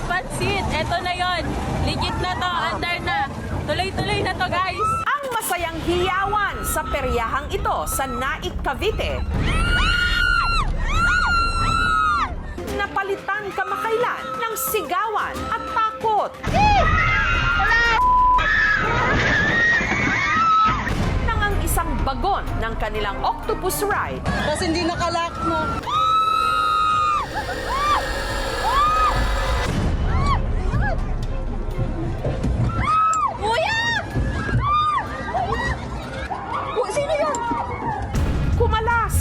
pansit. Eto na yon. Legit na to, under na. Tuloy-tuloy na to, guys. Ang masayang hiyawan sa peryahang ito sa Naik, Cavite. Napalitan kamakailan ng sigawan at takot. Nang ang isang bagon ng kanilang octopus ride Kasi hindi nakalak mo. Kuya! Sino yun? kumalas.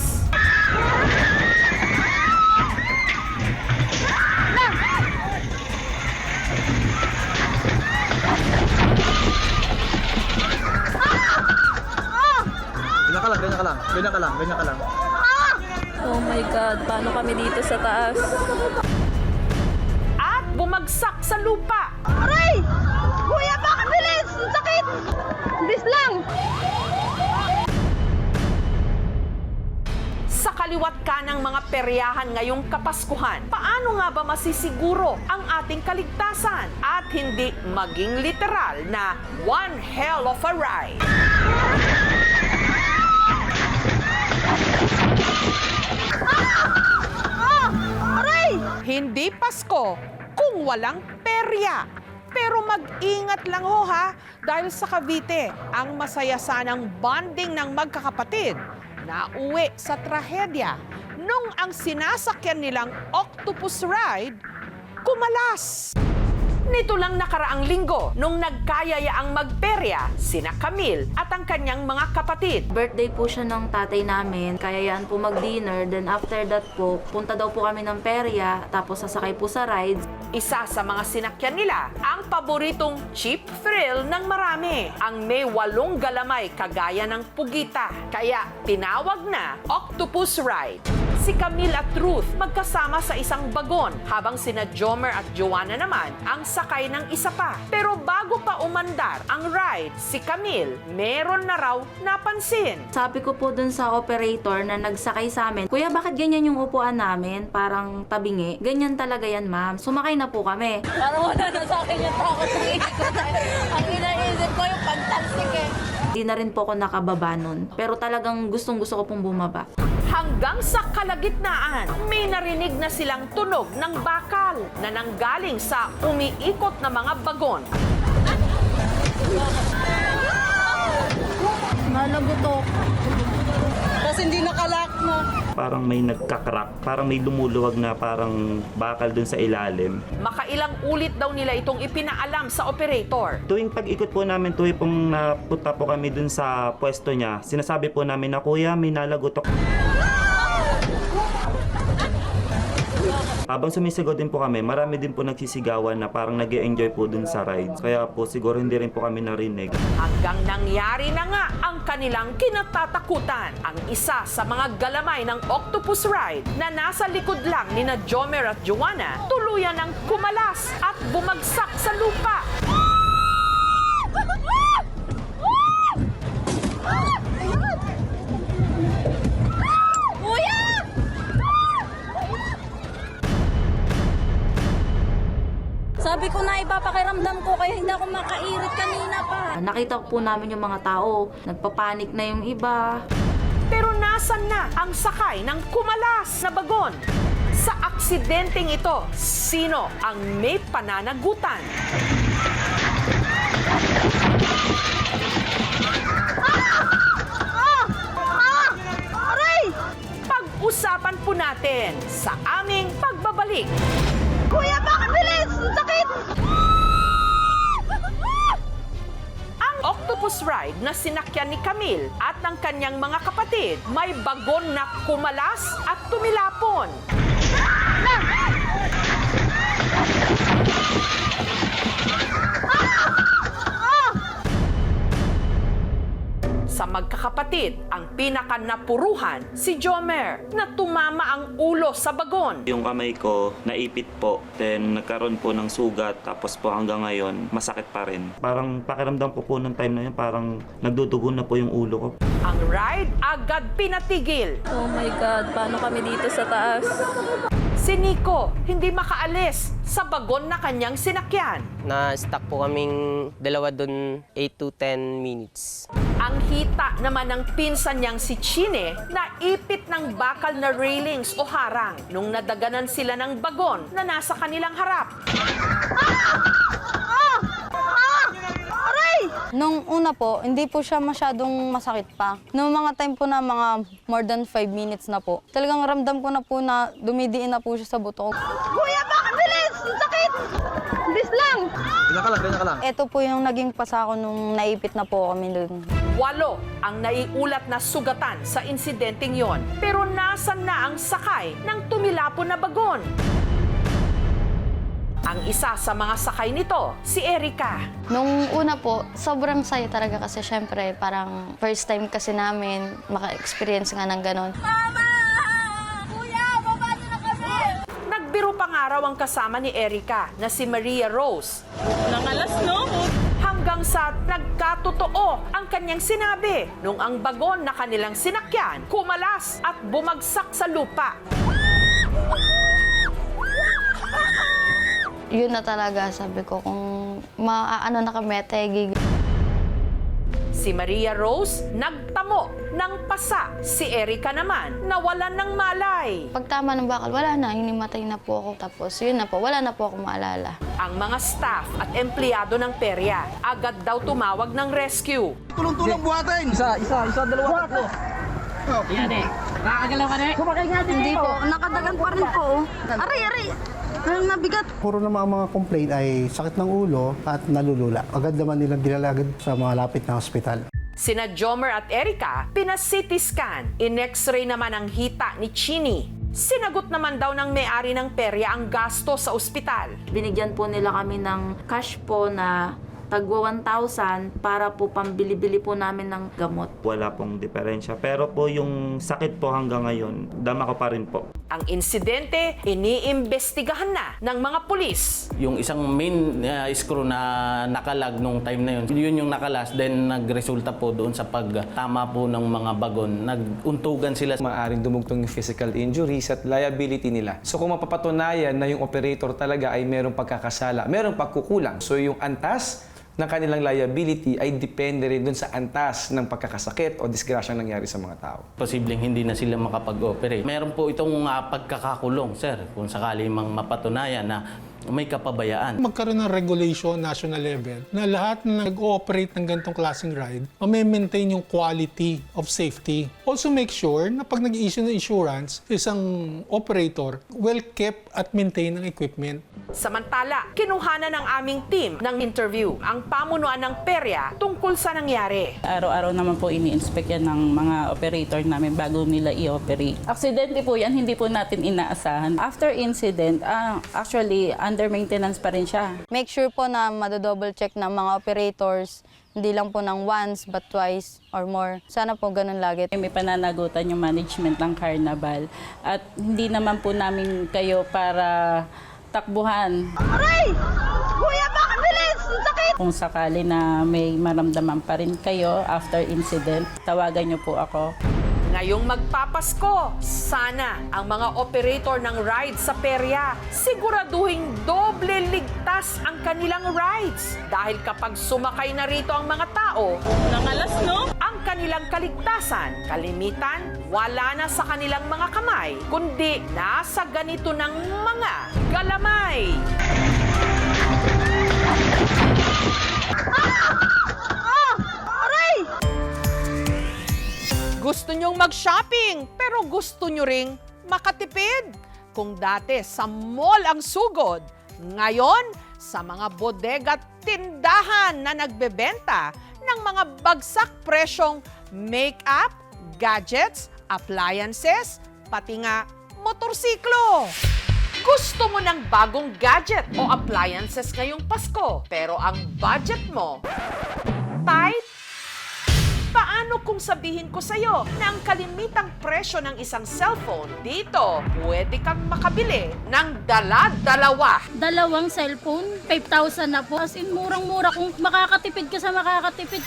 Ganyan ka lang. Oh my God, paano kami dito sa taas? At bumagsak sa lupa. Aray! Kuya, bakit bilis? Ang sakit! Bilis lang! Sa kaliwat ka ng mga peryahan ngayong Kapaskuhan, paano nga ba masisiguro ang ating kaligtasan at hindi maging literal na one hell of a ride? Aray! Hindi Pasko kung walang perya. Pero mag-ingat lang ho ha, dahil sa Cavite, ang masaya sanang bonding ng magkakapatid nauwi sa trahedya nung ang sinasakyan nilang octopus ride kumalas. Nito lang nakaraang linggo nung nagkayayaang magperya sina Camille at ang kanyang mga kapatid. Birthday po siya ng tatay namin, kaya yan po mag-dinner. Then after that po, punta daw po kami ng perya, tapos sasakay po sa rides. Isa sa mga sinakyan nila ang paboritong cheap thrill ng marami, ang may 8 galamay kagaya ng pugita. Kaya tinawag na Octopus Ride. Si Camille at Ruth magkasama sa isang bagon habang sina Jomer at Joanna naman ang sakay ng isa pa. Pero bago pa umandar ang ride, si Camille meron na raw napansin. Sabi ko po dun sa operator na nagsakay sa amin, "Kuya, bakit ganyan yung upuan namin? Parang tabingi." "Ganyan talaga yan, ma'am." Sumakay na po kami. Parang wala na sa akin yung takot ng ikot. Ang inaisip ko yung pagtalsik eh. Di na rin po ako nakababa nun. Pero talagang gustong-gusto ko pong bumaba. Hanggang sa kalagitnaan, may narinig na silang tunog ng bakal na nanggaling sa umiikot na mga bagon. Malagutok. Kasi hindi nakalak mo. Parang may nagkakrak, parang may lumuluwag na parang bakal dun sa ilalim. Makailang ulit daw nila itong ipinaalam sa operator. Tuwing pag-ikot po namin, tuwing pong napunta po kami dun sa pwesto niya, sinasabi po namin na, "Kuya, may nalagutok." Habang sumisigaw din po kami, marami din po nagsisigawan na parang nag-e-enjoy po dun sa rides. Kaya po siguro hindi rin po kami narinig. Hanggang nangyari na nga ang kanilang kinatatakutan. Ang isa sa mga galamay ng octopus ride na nasa likod lang ni na Jomer at Joanna, tuluyan ng kumalas at bumagsak sa lupa. Sabi ko na ipapakiramdam ko kaya hindi ako makairit kanina pa. Nakita po namin yung mga tao, nagpapanik na yung iba. Pero nasan na ang sakay ng kumalas na bagon? Sa aksidenteng ito, sino ang may pananagutan? Aray! Pag-usapan po natin sa aming pagbabalik. Kuya, bakit bilis? Ang sakit! Ang octopus ride na sinakyan ni Camille at ng kanyang mga kapatid may bagon na kumalas at tumilapon. Sa magkakapatid, ang pinaka-napuruhan si Jomer na tumama ang ulo sa bagon. Yung kamay ko, naipit po. Then nagkaroon po ng sugat. Tapos po hanggang ngayon, masakit pa rin. Parang pakiramdam ko po nung time na yun, parang nagdudugo na po yung ulo ko. Ang ride agad pinatigil. Oh my God, paano kami dito sa taas? Si Nico, hindi makaalis sa bagon na kanyang sinakyan. Na-stuck po kaming dalawa doon 8 to 10 minutes. Ang hita naman ng pinsan niyang si Chine na ipit ng bakal na railings o harang nung nadaganan sila ng bagon na nasa kanilang harap. Nung una po, hindi po siya masyadong masakit pa. Nung mga time po na mga more than 5 minutes na po, talagang ramdam ko na po na dumidiin na po siya sa buto ko. Kuya, bakit bilis? Ang sakit! Bilis lang! Ganyan ka lang. Ito po yung naging pasako nung naipit na po kami dun. 8 ang naiulat na sugatan sa insidenteng yon. Pero nasan na ang sakay ng tumilapon na bagon? Ang isa sa mga sakay nito, si Erica. Nung una po, sobrang saya talaga kasi syempre parang first time kasi namin maka-experience nga ng ganon. Nagbiro pa nga raw ang kasama ni Erica na si Maria Rose. Nangalas, no? Hanggang sa nagkatotoo ang kanyang sinabi nung ang bagon na kanilang sinakyan kumalas at bumagsak sa lupa. Yun na talaga sabi ko kung maaano na kami, tegig. Si Maria Rose nagtamo ng pasa. Si Erica naman nawalan ng malay. Pagtama ng bakal, wala na, hinimatay na po ako. Tapos yun na po, wala na po ako maalala. Ang mga staff at empleyado ng perya agad daw tumawag ng rescue. Tulong-tulong buhatin! Isa, dalawa, tatlo. Hindi po, nakadagan pa rin po. Aray! Ang nabigat. Puro naman ang mga complaint ay sakit ng ulo at nalulula. Agad naman nilang dinalagad sa mga lapit na ospital. Sina Jomer at Erica, pina-CT scan. In-x-ray naman ang hita ni Chini. Sinagot naman daw ng may-ari ng perya ang gasto sa ospital. Binigyan po nila kami ng cash po na tagwa 1,000 para po pambili-bili po namin ng gamot. Wala pong diferensya. Pero po yung sakit po hanggang ngayon, dama ko pa rin po. Ang insidente, iniimbestigahan na ng mga pulis. Yung isang main screw na nakalag nung time na yun, yun yung nakalas, then nagresulta po doon sa pagtama po ng mga bagon. Naguntugan sila. Maaring dumugtong yung physical injuries at liability nila. So kung mapapatunayan na yung operator talaga ay merong pagkakasala, merong pagkukulang. So yung antas ng kanilang liability ay depende rin dun sa antas ng pagkakasakit o disgrasyang nangyari sa mga tao. Posibleng hindi na sila makapag-operate. Meron po itong pagkakakulong, sir, kung sakali mang mapatunayan na may kapabayaan. Magkaroon ng regulation national level na lahat na nag-ooperate ng ganitong klaseng ride, ma-maintain yung quality of safety. Also make sure na pag nag-issue ng insurance, isang operator well-kept at maintain ang equipment. Samantala, kinuhanan ng aming team ng interview ang pamunuan ng perya tungkol sa nangyari. Araw-araw naman po ini-inspect yan ng mga operator namin bago nila i-operate. Aksidente po yan, hindi po natin inaasahan. After incident, actually, under maintenance pa rin siya. Make sure po na madodouble check ng mga operators, hindi lang po ng once but twice or more. Sana po ganun lagi. May pananagutan yung management ng Carnival at hindi naman po namin kayo para takbuhan. Aray! Kuya, bakit bilis? Ang sakit! Kung sakali na may maramdaman pa rin kayo after incident, tawagan niyo po ako. Ngayong magpapasko, sana ang mga operator ng rides sa perya siguraduhin doble ligtas ang kanilang rides. Dahil kapag sumakay na rito ang mga tao, Nangalas, no? ang kanilang kaligtasan, kalimitan, wala na sa kanilang mga kamay, kundi nasa ganito ng mga galamay. Aray! Gusto nyong mag-shopping, pero gusto nyo ring makatipid. Kung dati sa mall ang sugod, ngayon sa mga bodega at tindahan na nagbebenta ng mga bagsak presyong make-up, gadgets, appliances, pati nga motorsiklo. Gusto mo ng bagong gadget o appliances ngayong Pasko, pero ang budget mo tight? Paano kung sabihin ko sa'yo na ang kalimitang presyo ng isang cellphone dito, pwede kang makabili ng dala-dalawa? Dalawang cellphone, 5,000 na po. As in, murang-mura kung makakatipid ka sa makakatipid.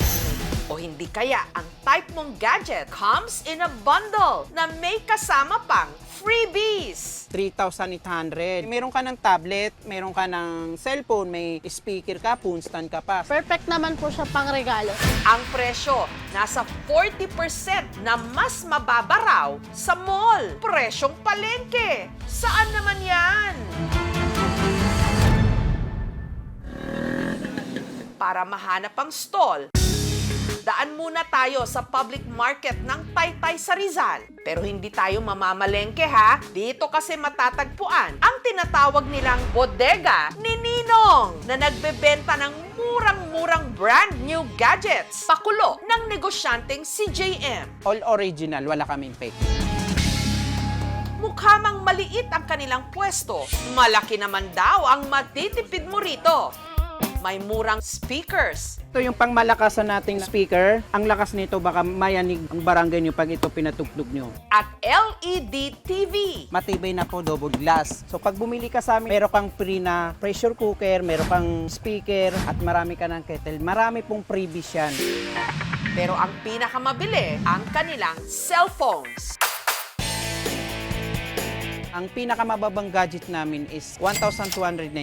O hindi kaya ang type mong gadget comes in a bundle na may kasama pang freebies? 3,800. Meron ka ng tablet, meron ka ng cellphone, may speaker ka, phone stand ka pa. Perfect naman po siya pang regalo. Ang presyo, nasa 40% na mas mababa raw sa mall. Presyong palengke. Saan naman yan? Para mahanap ang stall, daan muna tayo sa public market ng Taytay sa Rizal. Pero hindi tayo mamamalengke ha. Dito kasi matatagpuan ang tinatawag nilang bodega ni Ninong na nagbebenta ng murang-murang brand new gadgets. Pakulo ng negosyanteng si JM. All original, wala kaming fake. Mukha mang maliit ang kanilang pwesto, malaki naman daw ang matitipid mo rito. May murang speakers. Ito yung pangmalakasan nating speaker. Ang lakas nito baka mayanig ang barangay nyo pag ito pinatuklog nyo. At LED TV. Matibay na po, double glass. So pag bumili ka sa amin, meron kang free na pressure cooker, meron kang speaker, at marami ka ng kettle. Marami pong freebies yan. Pero ang pinakamabili, ang kanilang cellphones. Ang pinakamababang gadget namin is 1,299.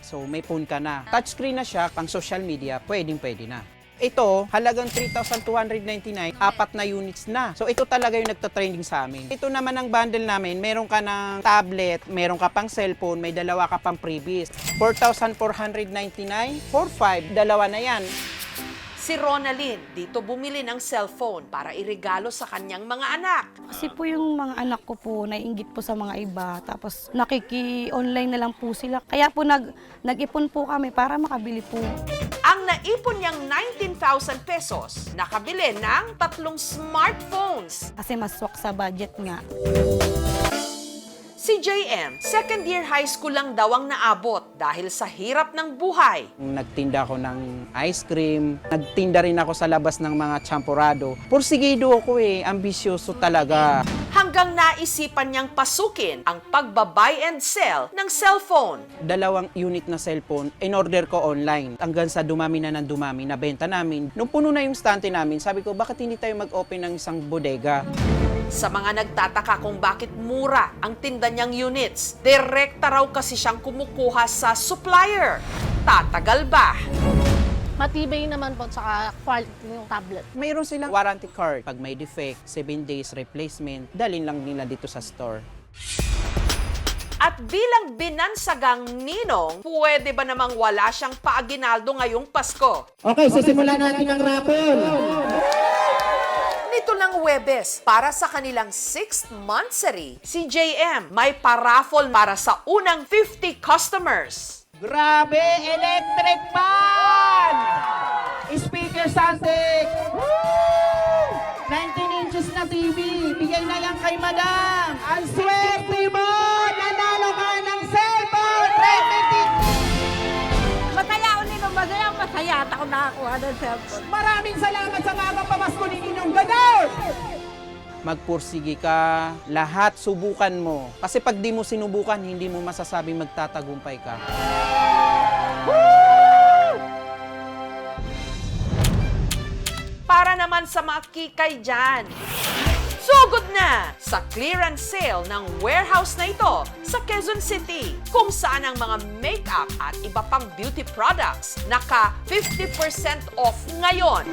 So may phone ka na. Touchscreen na siya, pang social media, pwede na. Ito, halagang 3,299, 4 na units na. So ito talaga yung nagtatrending sa amin. Ito naman ang bundle namin, meron ka ng tablet, meron ka pang cellphone, may dalawa ka pang freebies. 4,499, 4,500, dalawa na yan. Si Ronalyn dito bumili ng cellphone para iregalo sa kanyang mga anak. Kasi po yung mga anak ko po, naiinggit po sa mga iba. Tapos nakiki-online na lang po sila. Kaya po nag-ipon po kami para makabili po. Ang naipon niyang 19,000 pesos, nakabili ng 3 smartphones. Kasi maswak sa budget nga. Si JM, second year high school lang daw ang naabot dahil sa hirap ng buhay. Nagtinda ako ng ice cream, nagtinda rin ako sa labas ng mga champurado. Porsigido ako ambisyoso talaga. Hanggang naisipan niyang pasukin ang pagbabuy and sell ng cellphone. 2 unit na cellphone, in-order ko online. Hanggang sa dumami na ng dumami, nabenta namin. Nung puno na yung stante namin, sabi ko, bakit hindi tayo mag-open ng isang bodega? Sa mga nagtataka kung bakit mura ang tinda niyang units, direkta raw kasi siyang kumukuha sa supplier. Tatagal ba? Matibay naman po sa quality ng tablet. Mayroon silang warranty card. Pag may defect, 7 days replacement, dalhin lang nila dito sa store. At bilang binansagang ninong, pwede ba namang wala siyang paaginaldo ngayong Pasko? Okay, sisimulan natin ang raffle. Nito lang Huwebes, para sa kanilang 6th monthsary, si JM may paraffle para sa unang 50 customers. Grabe! Electric fan! Speaker Santic! 19 inches na TV! Bigay na yan kay Madam! Ang swerte mo! Nanalo ka ng cellphone! Masaya ako nito, masaya at ako nakakuha ng cellphone. Maraming salamat sa mga pamasko ni Ninong Gador! Magpursige ka, lahat subukan mo. Kasi pag di mo sinubukan, hindi mo masasabing magtatagumpay ka. Para naman sa mga kikay dyan, sugod na sa clearance sale ng warehouse na ito sa Quezon City, kung saan ang mga makeup at iba pang beauty products naka 50% off ngayon.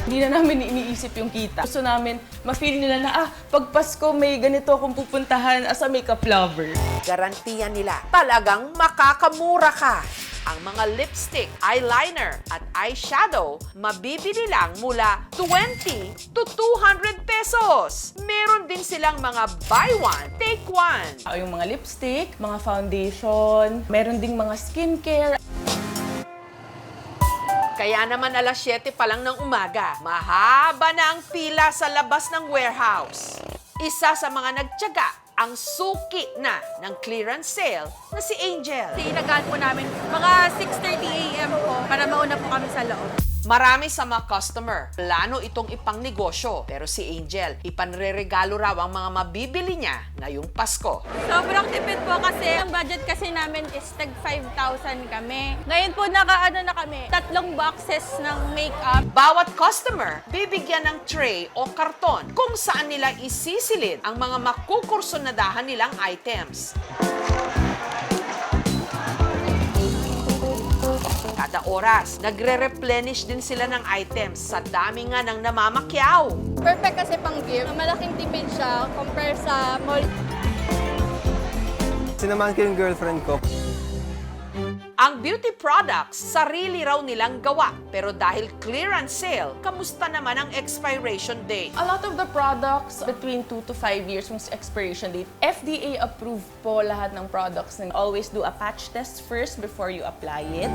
Hindi na namin iniisip yung kita. Gusto namin, ma-feel nila na, pag Pasko may ganito akong pupuntahan as a makeup lover. Garantiya nila, talagang makakamura ka. Ang mga lipstick, eyeliner at eyeshadow, mabibili lang mula 20 to 200 pesos. Meron din silang mga buy one, take one. Yung mga lipstick, mga foundation, meron ding mga skincare. Kaya naman alas 7 pa lang ng umaga, mahaba na ang pila sa labas ng warehouse. Isa sa mga nagtiyaga ang suki na ng clearance sale na si Angel. Inagaan po namin mga 6:30 a.m. po para mauna po kami sa loob. Marami sa mga customer, plano itong ipangnegosyo. Pero si Angel, ipanreregalo raw ang mga mabibili niya ngayong Pasko. Sobrang tipid po kasi ang budget kasi namin is tag 5,000 kami. Ngayon po nakaano na kami, 3 boxes ng makeup. Bawat customer, bibigyan ng tray o karton kung saan nila isisilid ang mga makukursonadahan nilang items. Kada oras, nagre-replenish din sila ng items sa dami nga ng namamakyaw. Perfect kasi pang gift. Malaking tipid siya compare sa mall. Sinamahan ko yung girlfriend ko. Ang beauty products, sarili raw nilang gawa. Pero dahil clearance sale, kamusta naman ang expiration date? A lot of the products between 2 to 5 years yung expiration date. FDA approved po lahat ng products. Always do a patch test first before you apply it.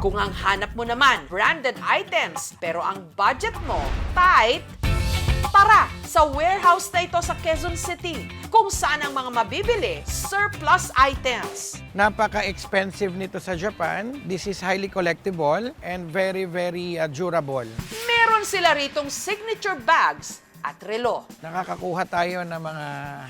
Kung ang hanap mo naman, branded items, pero ang budget mo, tight, tara sa warehouse na ito sa Quezon City, kung saan ang mga mabibili, surplus items. Napaka-expensive nito sa Japan. This is highly collectible and very, very durable. Meron sila ritong signature bags at relo. Nakakakuha tayo ng mga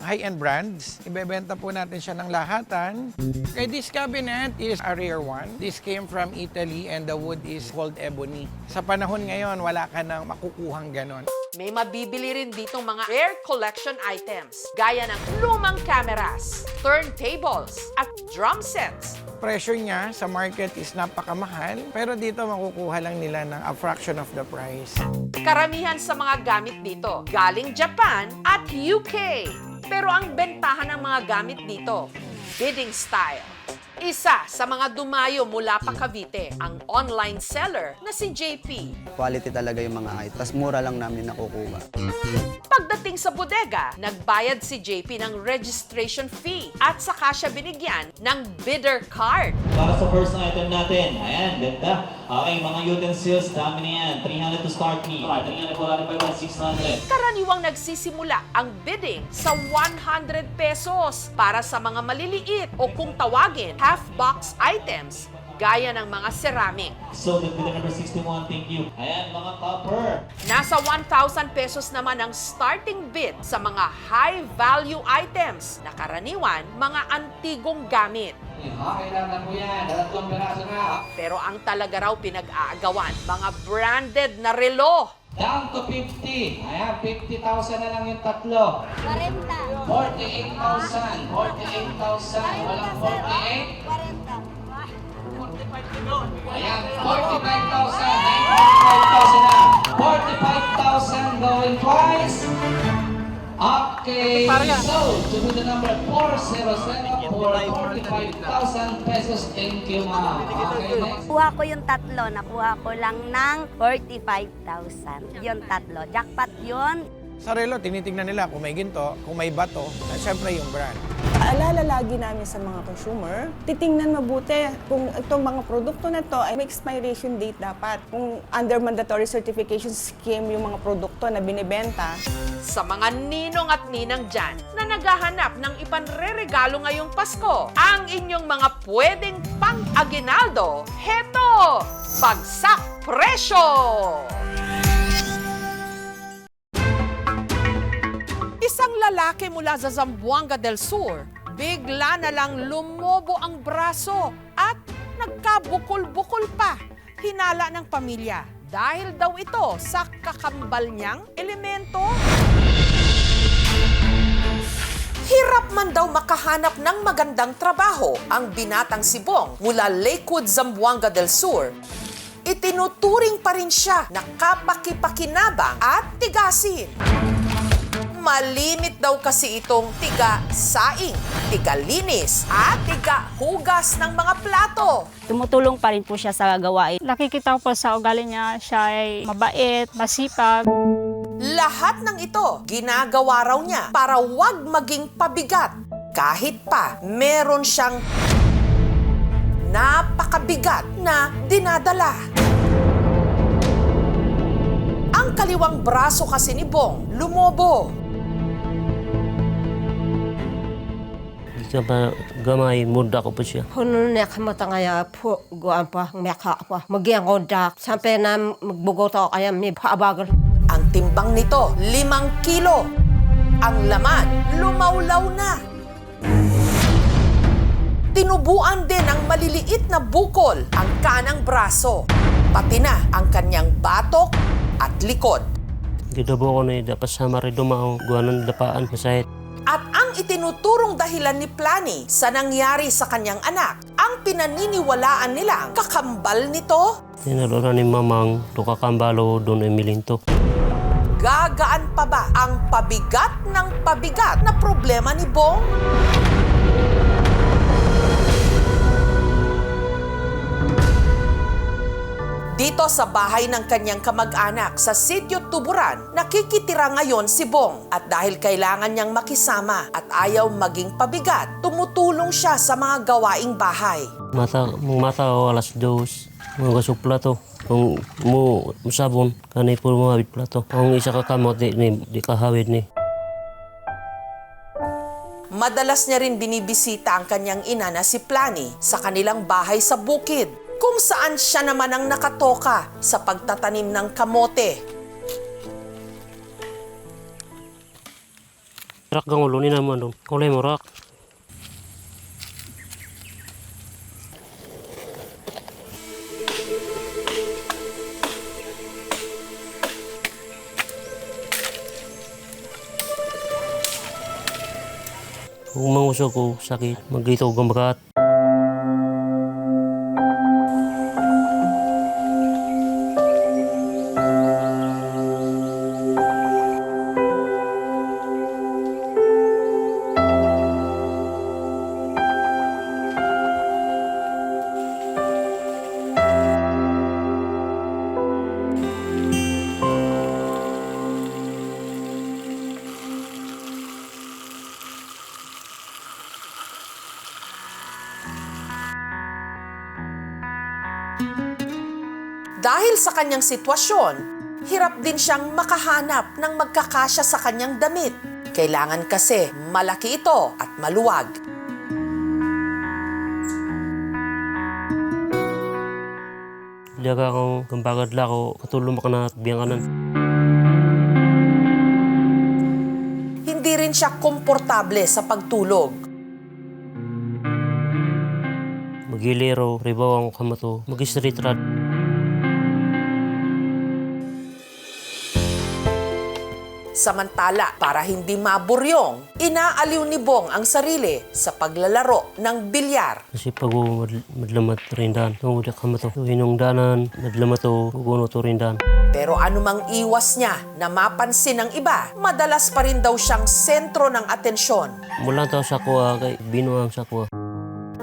high-end brands. Ibebenta po natin siya ng lahatan. Okay, this cabinet is a rare one. This came from Italy and the wood is called ebony. Sa panahon ngayon, wala ka nang makukuhang ganon. May mabibili rin ditong mga rare collection items, gaya ng lumang cameras, turntables, at drum sets. Presyo niya sa market is napakamahal, pero dito makukuha lang nila ng a fraction of the price. Karamihan sa mga gamit dito, galing Japan at UK. Pero ang bentahan ng mga gamit dito, bidding style. Isa sa mga dumayo mula pa Cavite, ang online seller na si JP. Quality talaga yung mga items. Tas mura lang namin nakukuha. Pagdating sa bodega, nagbayad si JP ng registration fee at saka siya binigyan ng bidder card. Para sa first item natin, ayan, ganda. Okay, mga utensils, dami na yan. 300 to start me. 300 po natin pa 600. Karaniwang nagsisimula ang bidding sa 100 pesos para sa mga maliliit o kung tawagin, half-box items gaya ng mga ceramic. So, the bidder number 61, thank you. Ayan, mga copper. Nasa 1,000 pesos naman ang starting bid sa mga high-value items na karaniwan mga antigong gamit. Kailangan mo yan. 2 peraso na. Pero ang talaga raw pinag-aagawan, mga branded na relo. Down to 50. Ayan, 50,000 na lang yung tatlo. 48,000. 48,000. Walang 48. 40. Ayan, 45,000. 45,000 na. 45,000 going twice. Okay, so to be the number 407 for 45,000 pesos. Thank you, ma'am. Okay, next. Kuha ko yung tatlo, nakuha ko lang ng 45,000. Yung tatlo, jackpot yun. Sa relo, tinitingnan nila kung may ginto, kung may bato, at syempre yung brand. Paalala lagi namin sa mga consumer, titingnan mabuti kung itong mga produkto na to ay may expiration date dapat. Kung under mandatory certification scheme yung mga produkto na binibenta. Sa mga ninong at ninang dyan na naghahanap ng ipanreregalo ngayong Pasko, ang inyong mga pwedeng pang-aginaldo, heto! Bagsak presyo! Isang lalaki mula sa Zamboanga del Sur, bigla na lang lumobo ang braso at nagkabukol-bukol pa. Hinala ng pamilya dahil daw ito sa kakambal niyang elemento. Hirap man daw makahanap ng magandang trabaho ang binatang si Bong mula Lakewood, Zamboanga del Sur. Itinuturing pa rin siya na kapaki-pakinabang at tigasin. Malimit daw kasi itong tiga-saing, tiga-linis, at tiga-hugas ng mga plato. Tumutulong pa rin po siya sa gawain. Nakikita ko po sa ugali niya, siya ay mabait, masipag. Lahat ng ito, ginagawa raw niya para wag maging pabigat. Kahit pa, meron siyang napakabigat na dinadala. Ang kaliwang braso kasi ni Bong lumobo. pa gamay, muda ko pa siya. Hunun niya kamata ngaya po, guan pa, meka pa. Magyang kondak, sampai na magbugoto kaya may paabagal. Ang timbang nito, 5 kilo. Ang laman, lumawlaw na. Tinubuan din ng maliliit na bukol ang kanang braso, pati na ang kanyang batok at likod. Gidabo ko na dapat sama rin dumao, guwanan dapaan, masahit. At ang itinuturong dahilan ni Plani sa nangyari sa kanyang anak, ang pinaniniwalaan nilang kakambal nito. Tinalora ni mamang, tukakambalo, doon emilinto. Gagaan pa ba ang pabigat ng pabigat na problema ni Bong? Dito sa bahay ng kanyang kamag-anak sa Sitio Tuburan, nakikitira ngayon si Bong. At dahil kailangan niyang makisama at ayaw maging pabigat, tumutulong siya sa mga gawaing bahay. Mata o alas 2, mga gasok plato. Kung mo sabon, kanay po mo habit plato. Kung isa ka kamot, di kahawid ni. Madalas niya rin binibisita ang kanyang ina na si Plani sa kanilang bahay sa bukid, kung saan siya naman ang nakatoka sa pagtatanim ng kamote. Rak gang ulo ni naman doon. Kulay mo rak. Kung mangusok ko, sakit, maglito ko gamagat. Dahil sa kanyang sitwasyon, hirap din siyang makahanap ng magkakasya sa kanyang damit. Kailangan kasi malaki ito at maluwag. Liyaga akong gambagad lako, katulong ka na at biyang kanan. Hindi rin siya komportable sa pagtulog. Magilero, ribaw ang kamato, mag-street rod. Samantala, para hindi maburyong, inaaliw ni Bong ang sarili sa paglalaro ng bilyar. Kasi pag madlamat rindan, tungod ka mato. Hinong danan, madlamat o guguno to rindan. Pero anumang iwas niya na mapansin ng iba, madalas pa rin daw siyang sentro ng atensyon. Mula tao sa kuwa, kay binuang sa kuwa.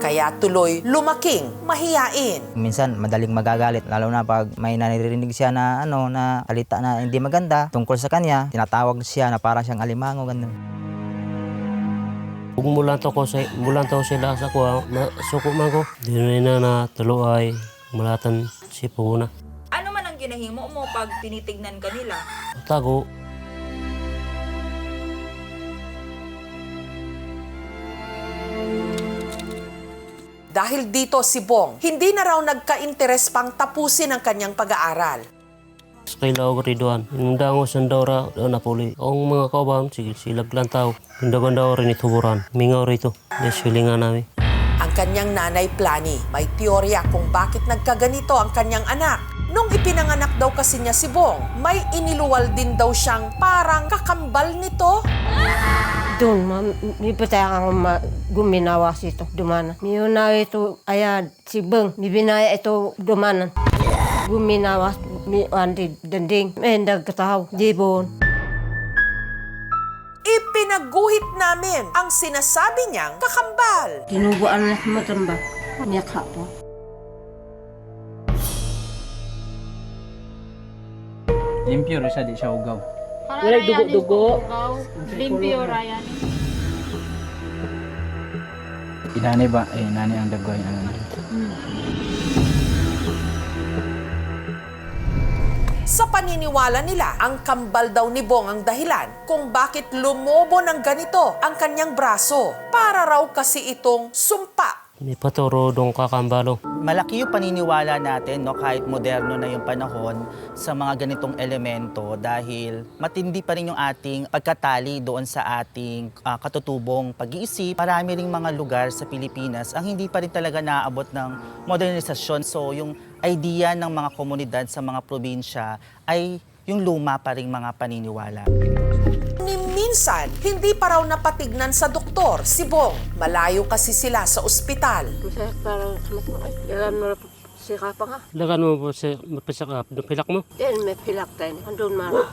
Kaya tuloy lumaking mahiyain. Minsan madaling magagalit, lalo na pag may naririnig siya na na alita na hindi maganda tungkol sa kanya, tinatawag siya na para siyang alimango, ganun. Kung mula tao sila sa kuwa, suko man ko. Di na tuluay, malatan si Puna. Ano man ang ginahimo mo pag tinitignan ka nila? Tago. Dahil dito si Bong, hindi na raw nagka-interes pang tapusin ang kanyang pag-aaral. Kay Laog Riduan, yung dango sandora na puli. Ang mga kaubang, sige, silag lang tao. Ganda-ganda rin ituburan. Mingaw rito, nasilingan namin. Ang kanyang nanay Plani, may teorya kung bakit nagkaganito ang kanyang anak. Nung ipinanganak daw kasi niya si Bong, may iniluwal din daw siyang parang kakambal nito. Doon, may pataya kang guminawa sito, dumanan. Miyuna ito, ayan, si Beng, bibinaya ito, dumanan. Guminawa, mi andi danding, may nagkatahaw, jibon. Ipinaguhit namin ang sinasabi niyang kakambal. Tinubuan na matamba, niya ka po. Limpyo rin siya, di siya ugaw. Wala dugo-dugo. Limpyo Ryan. Inani ba? Inani ang dagoy. Sa paniniwala nila, ang kambal daw ni Bong ang dahilan kung bakit lumobo ng ganito ang kanyang braso. Para raw kasi itong sumpa. May paturo dong kakambalo. Malaki yung paniniwala natin, no, kahit moderno na yung panahon sa mga ganitong elemento dahil matindi pa rin yung ating pagkatali doon sa ating katutubong pag-iisip. Marami ring mga lugar sa Pilipinas ang hindi pa rin talaga naaabot ng modernisasyon. So yung idea ng mga komunidad sa mga probinsya ay yung luma pa ring mga paniniwala. Minsan, hindi pa raw napatignan sa doktor si Bong. Malayo kasi sila sa ospital. Parang yalan mo sika pa nga. Lagan mo po sa mapasakap. Pilak mo? Then may pilak tayo. Andun mara.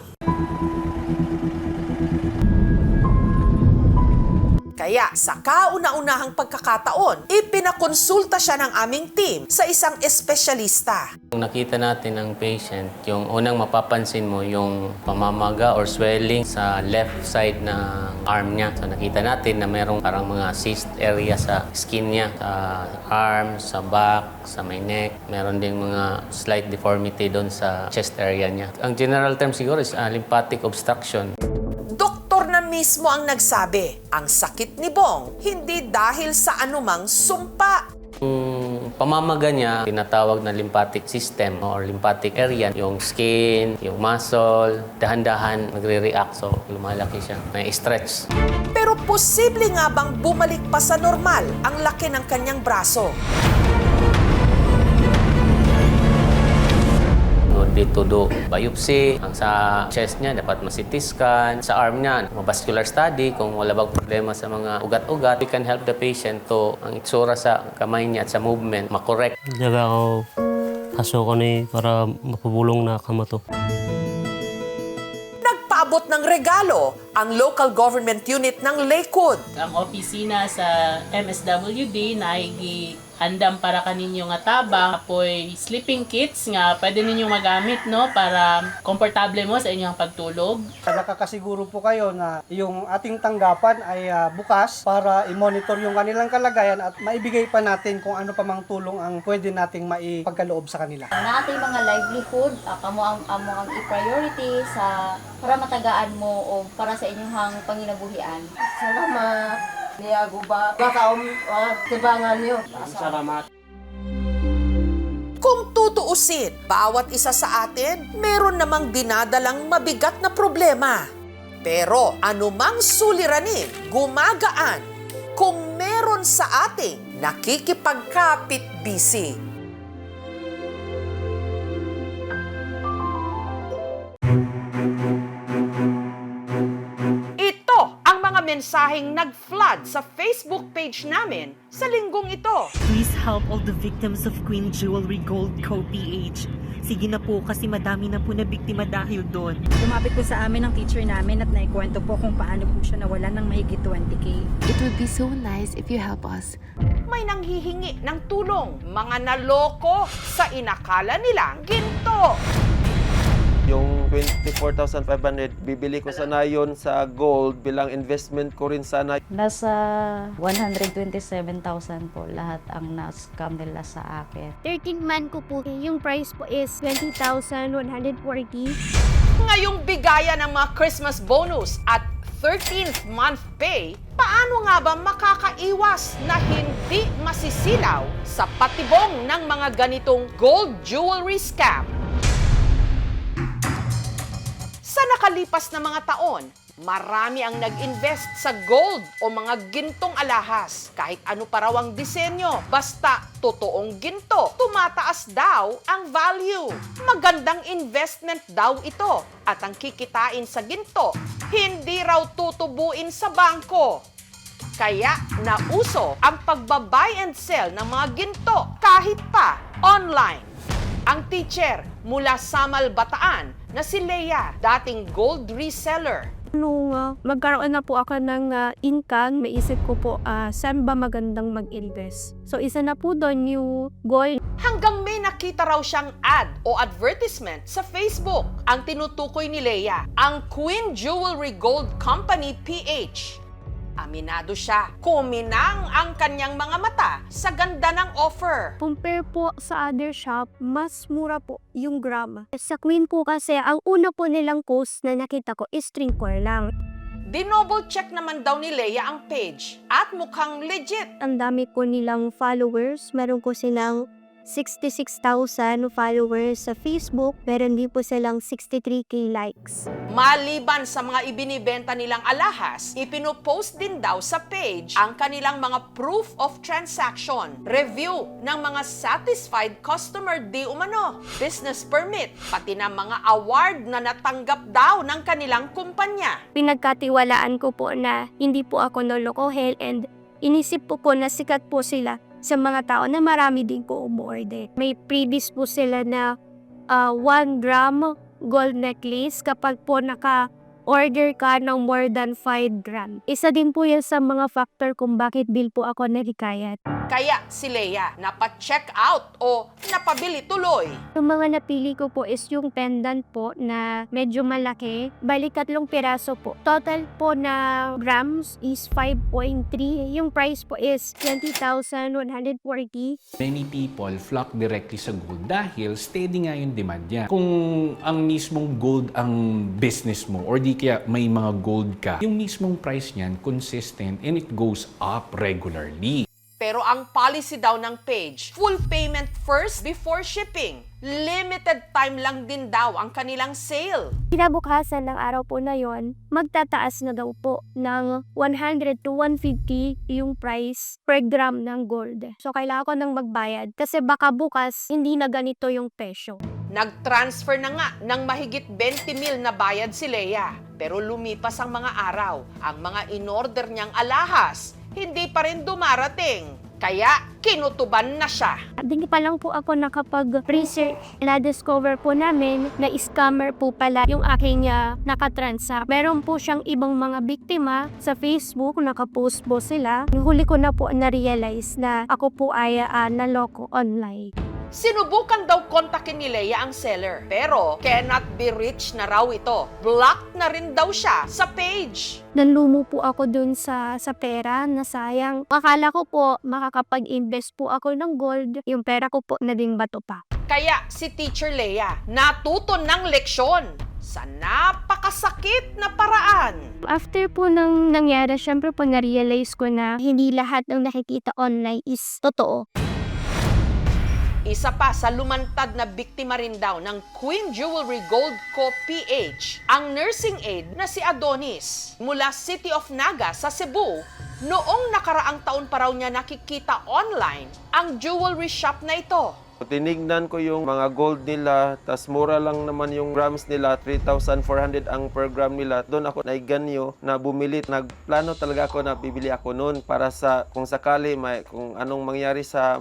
Kaya sa kauna-unahang pagkakataon, ipinakonsulta siya ng aming team sa isang espesyalista. Kung nakita natin ang patient, yung unang mapapansin mo yung pamamaga or swelling sa left side na arm niya. So nakita natin na mayroong parang mga cyst area sa skin niya, sa arm, sa back, sa may neck. Meron ding mga slight deformity doon sa chest area niya. Ang general term siguro is lymphatic obstruction. Doktor na mismo ang nagsabi, ang sakit ni Bong hindi dahil sa anumang sumpa. Yung pamamaga niya, tinatawag na lymphatic system or lymphatic area. Yung skin, yung muscle, dahan-dahan nagre-react. So, lumalaki siya. May stretch. Pero posible nga bang bumalik pa sa normal ang laki ng kanyang braso? Dito do biopsy. Ang sa chest niya, dapat ma-CT scan. Sa arm niya, ma-vascular study. Kung wala bang problema sa mga ugat-ugat, we can help the patient to ang itsura sa kamay niya at sa movement, makorek. Daga ako kaso ko ni para mapabulong na kamato. Nagpaabot ng regalo ang local government unit ng Lakewood. Ang opisina sa MSWD na andam para kaninyo nga tabang, apoy sleeping kits nga pwede ninyong magamit, no, para komportable mo sa inyong pagtulog. Nakakasiguro po kayo na yung ating tanggapan ay bukas para i-monitor yung kanilang kalagayan at maibigay pa natin kung ano pa mang tulong ang pwede nating maipagkaloob sa kanila. Na ating mga livelihood, amo ang i-priority sa para matagaan mo o para sa inyong panginabuhian. Salamat. Niyago ba? Baka tibangan nyo. Salamat. Kung tutuusin, bawat isa sa atin, meron namang dinadalang mabigat na problema. Pero anumang suliranin, gumagaan kung meron sa ating nakikipagkapit-bisi. Mensaheng nag-flood sa Facebook page namin sa linggong ito. Please help all the victims of Queen Jewelry Gold Co. PH. Sige na po kasi madami na po na biktima dahil doon. Lumapit po sa amin ang teacher namin at naikwento po kung paano po siya nawalan ng mahigit 20K. It would be so nice if you help us. May nanghihingi ng tulong, mga naloko sa inakala nilang ginto. Yung 24,500, bibili ko sana yun sa gold bilang investment ko rin sana. Nasa 127,000 po lahat ang na-scam nila sa akin. 13 man ko po, yung price po is 20,140. Ngayong bigayan ng mga Christmas bonus at 13th month pay, paano nga ba makakaiwas na hindi masisilaw sa patibong ng mga ganitong gold jewelry scam? Sa nakalipas na mga taon, marami ang nag-invest sa gold o mga gintong alahas. Kahit ano pa raw ang disenyo, basta totoong ginto, tumataas daw ang value. Magandang investment daw ito at ang kikitain sa ginto, hindi raw tutubuin sa bangko. Kaya nauso ang pagbabuy and sell ng mga ginto kahit pa online. Ang teacher mula Samal, Bataan na si Leia, dating gold reseller. Nung magkaroon na po ako ng income, maisip ko po saan ba magandang mag-invest. So isa na po doon yung gold. Hanggang may nakita raw siyang ad o advertisement sa Facebook. Ang tinutukoy ni Leia, ang Queen Jewelry Gold Company PH. Aminado siya, kuminang ang kanyang mga mata sa ganda ng offer. Compare po sa other shop, mas mura po yung gram. Sa Queen po kasi, ang una po nilang post na nakita ko is trincore lang. Dinoble check naman daw ni Leia ang page at mukhang legit. Ang dami ko nilang followers. Meron ko silang 66,000 followers sa Facebook. Meron din po silang 63k likes. Maliban sa mga ibinibenta nilang alahas, ipinopost din daw sa page ang kanilang mga proof of transaction, review ng mga satisfied customer di umano, business permit, pati na mga award na natanggap daw ng kanilang kumpanya. Pinagkatiwalaan ko po na hindi po ako nolokohin and inisip po na sikat po sila sa mga tao na marami din po umorder. May freebies po sila na 1 gram gold necklace kapag po naka-order ka ng more than 5 gram. Isa din po yan sa mga factor kung bakit bill po ako nahikayat. Kaya si Leia napa-check out o napabili tuloy. Yung mga napili ko po is yung pendant po na medyo malaki. Bali 3 piraso po. Total po na grams is 5.3. Yung price po is 20,140. Many people flock directly sa gold dahil steady nga yung demand niya. Kung ang mismong gold ang business mo or di kaya may mga gold ka, yung mismong price niyan consistent and it goes up regularly. Pero ang policy daw ng page, full payment first before shipping. Limited time lang din daw ang kanilang sale. Kinabukasan ng araw po na yon, magtataas na daw po ng 100 to 150 yung price per gram ng gold. So kailangan ko nang magbayad kasi baka bukas hindi na ganito yung presyo. Nag-transfer na nga ng mahigit 20,000 na bayad si Leia. Pero lumipas ang mga araw, ang mga in-order niyang alahas, hindi pa rin dumarating. Kaya kinutuban na siya. Hindi pa lang po ako nakapag-research. Na-discover po namin na scammer po pala yung aking nakatransact. Meron po siyang ibang mga biktima sa Facebook, nakapost po sila. Huli ko na po na-realize na ako po ay naloko online. Sinubukan daw kontakin ni Leia ang seller, pero cannot be reached na raw ito. Blocked na rin daw siya sa page. Nanlumo po ako dun sa pera na sayang. Akala ko po makakapag-invest po ako ng gold. Yung pera ko po naging bato pa. Kaya si Teacher Leia natuto ng leksyon sa napakasakit na paraan. After po nang nangyari, syempre po na-realize ko na hindi lahat ng nakikita online is totoo. Isa pa sa lumantad na biktima rin daw ng Queen Jewelry Gold Co. PH, ang nursing aide na si Adonis mula City of Naga sa Cebu. Noong nakaraang taon pa raw niya nakikita online ang jewelry shop na ito. Tinignan ko yung mga gold nila, tas mura lang naman yung grams nila, 3,400 ang per gram nila. Doon ako naiganyo na bumili. Nagplano talaga ako na bibili ako noon para sa kung sakali kung anong mangyari sa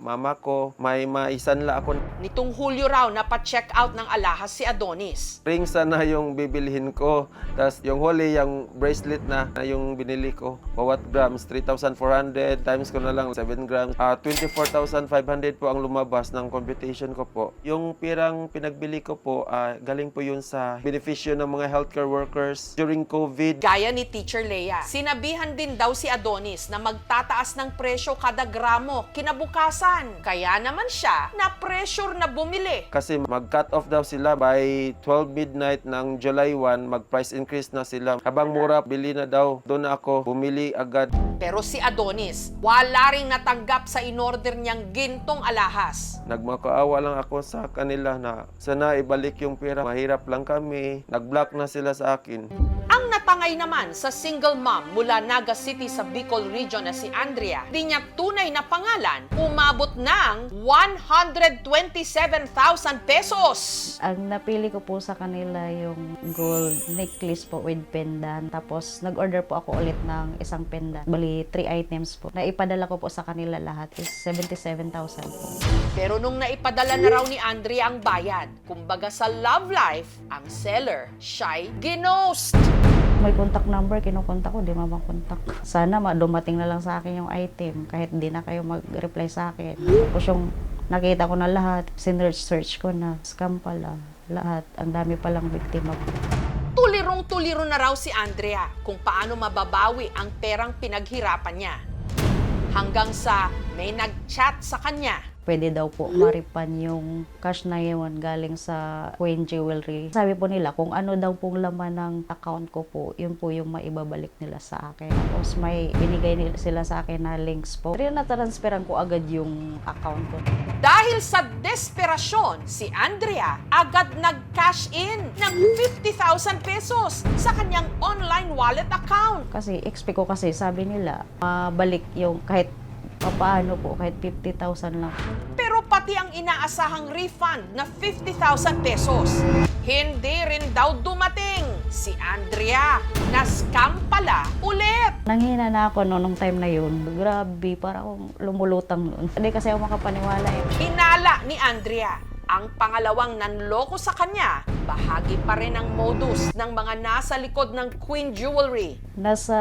mama ko, may maisanla ako. Nitong Hulyo raw napa-check out ng alahas si Adonis. Ring sana yung bibilihin ko. Tapos yung huli, yung bracelet na yung binili ko. Bawat grams, 3,400 times ko na lang 7 grams. 24,500 po ang lumabas ng computation ko po. Yung pirang pinagbili ko po, galing po yun sa benepisyo ng mga healthcare workers during COVID. Gaya ni Teacher Leia, sinabihan din daw si Adonis na magtataas ng presyo kada gramo kinabukasan. Kaya naman siya na-pressure na bumili. Kasi mag-cut off daw sila by 12 midnight ng July 1, mag-price increase na sila. Habang mura, bili na daw. Doon na ako bumili agad. Pero si Adonis, wala ring natanggap sa in-order niyang gintong alahas. Nagmakaawa lang ako sa kanila na sana ibalik yung pera. Mahirap lang kami. Nag-block na sila sa akin. Ang natangay naman sa single mom mula Naga City sa Bicol Region na si Andrea, di niya tunay na pangalan, umabot ng 127,000 pesos. Ang napili ko po sa kanila yung gold necklace po with pendant. Tapos nag-order po ako ulit ng isang pendant. Bali, 3 items po. Naipadala ko po sa kanila lahat is 77,000 po. Pero nung naipadala na raw ni Andrea ang bayad, kumbaga sa love life, ang seller, siya'y ginost. May contact number, kinukontak ko, di makontak. Sana dumating na lang sa akin yung item, kahit di na kayo mag-reply sa akin. Tapos yung nakita ko na lahat, sinearch ko na, scam pala, lahat. Ang dami palang biktima. Tulirong-tuliro na raw si Andrea kung paano mababawi ang perang pinaghirapan niya. Hanggang sa may nag-chat sa kanya. Pwede daw po maripan yung cash na yun galing sa Queen Jewelry. Sabi po nila kung ano daw pong laman ng account ko po, yun po yung maibabalik nila sa akin. Tapos may binigay nila sila sa akin na links po. Pero na-transferan ko agad yung account ko. Dahil sa desperasyon, si Andrea agad nag-cash in ng 50,000 pesos sa kanyang online wallet account. Kasi expect ko kasi sabi nila, mabalik yung kahit papaano po, kahit 50,000 lang. Pero pati ang inaasahang refund na 50,000 pesos, hindi rin daw dumating. Si Andrea, na-scam pala ulit. Nanghina na ako nung time na yun. Grabe, para akong lumulutang noon. Hindi kasi ako makapaniwala eh. Hinala ni Andrea ang pangalawang nanloko sa kanya. Bahagi pa rin ang modus ng mga nasa likod ng Queen Jewelry. Nasa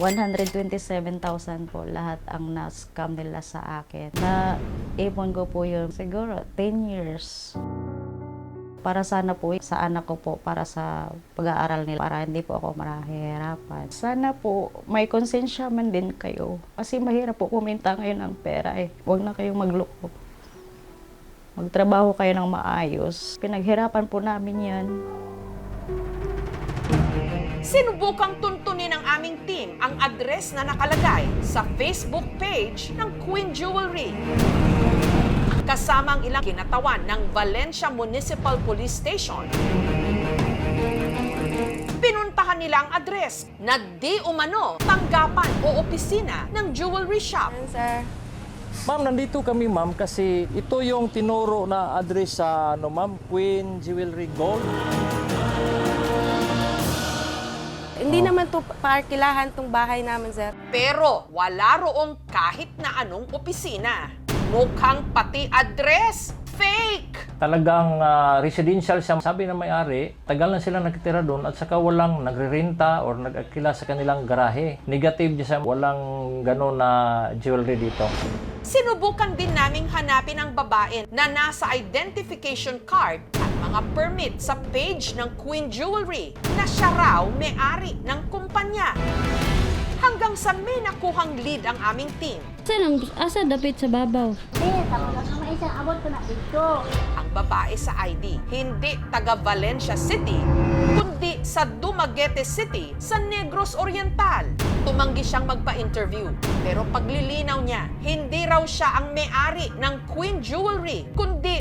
127,000 po lahat ang na-scam nila sa akin. Na-ipon ko po yun siguro 10 years. Para sana po sa anak ko po, para sa pag-aaral nila, para hindi po ako mahihirapan. Sana po may konsensya man din kayo. Kasi mahirap po kumita ngayon ng pera eh. Huwag na kayong magloko. Magtrabaho kayo ng maayos. Pinaghirapan po namin yan. Sinubukang tuntunin ng aming team ang address na nakalagay sa Facebook page ng Queen Jewelry. Kasama ang ilang kinatawan ng Valencia Municipal Police Station. Pinuntahan nila ang address na di umano tanggapan o opisina ng jewelry shop. Sir. Ma'am, nandito kami ma'am kasi ito yung tinuro na address sa ma'am, Queen Jewelry Gold. Hindi naman to parkilahan tong bahay namin, sir. Pero wala roong kahit na anong opisina. Mukhang pati address fake! Talagang residential siya. Sabi na may-ari, tagal na sila nakitira doon at saka walang nagre-renta or nag-akila sa kanilang garahe. Negative siya, walang gano'n na jewelry dito. Sinubukan din naming hanapin ang babae na nasa identification card at mga permit sa page ng Queen Jewelry na siya raw may-ari ng kumpanya. Hanggang sa may nakuhang lead ang aming team. Asa dapit sa babaw? Ang babae sa ID, hindi taga Valencia City, kundi sa Dumaguete City sa Negros Oriental. Tumanggi siyang magpa-interview. Pero paglilinaw niya, hindi raw siya ang may-ari ng Queen Jewelry, kundi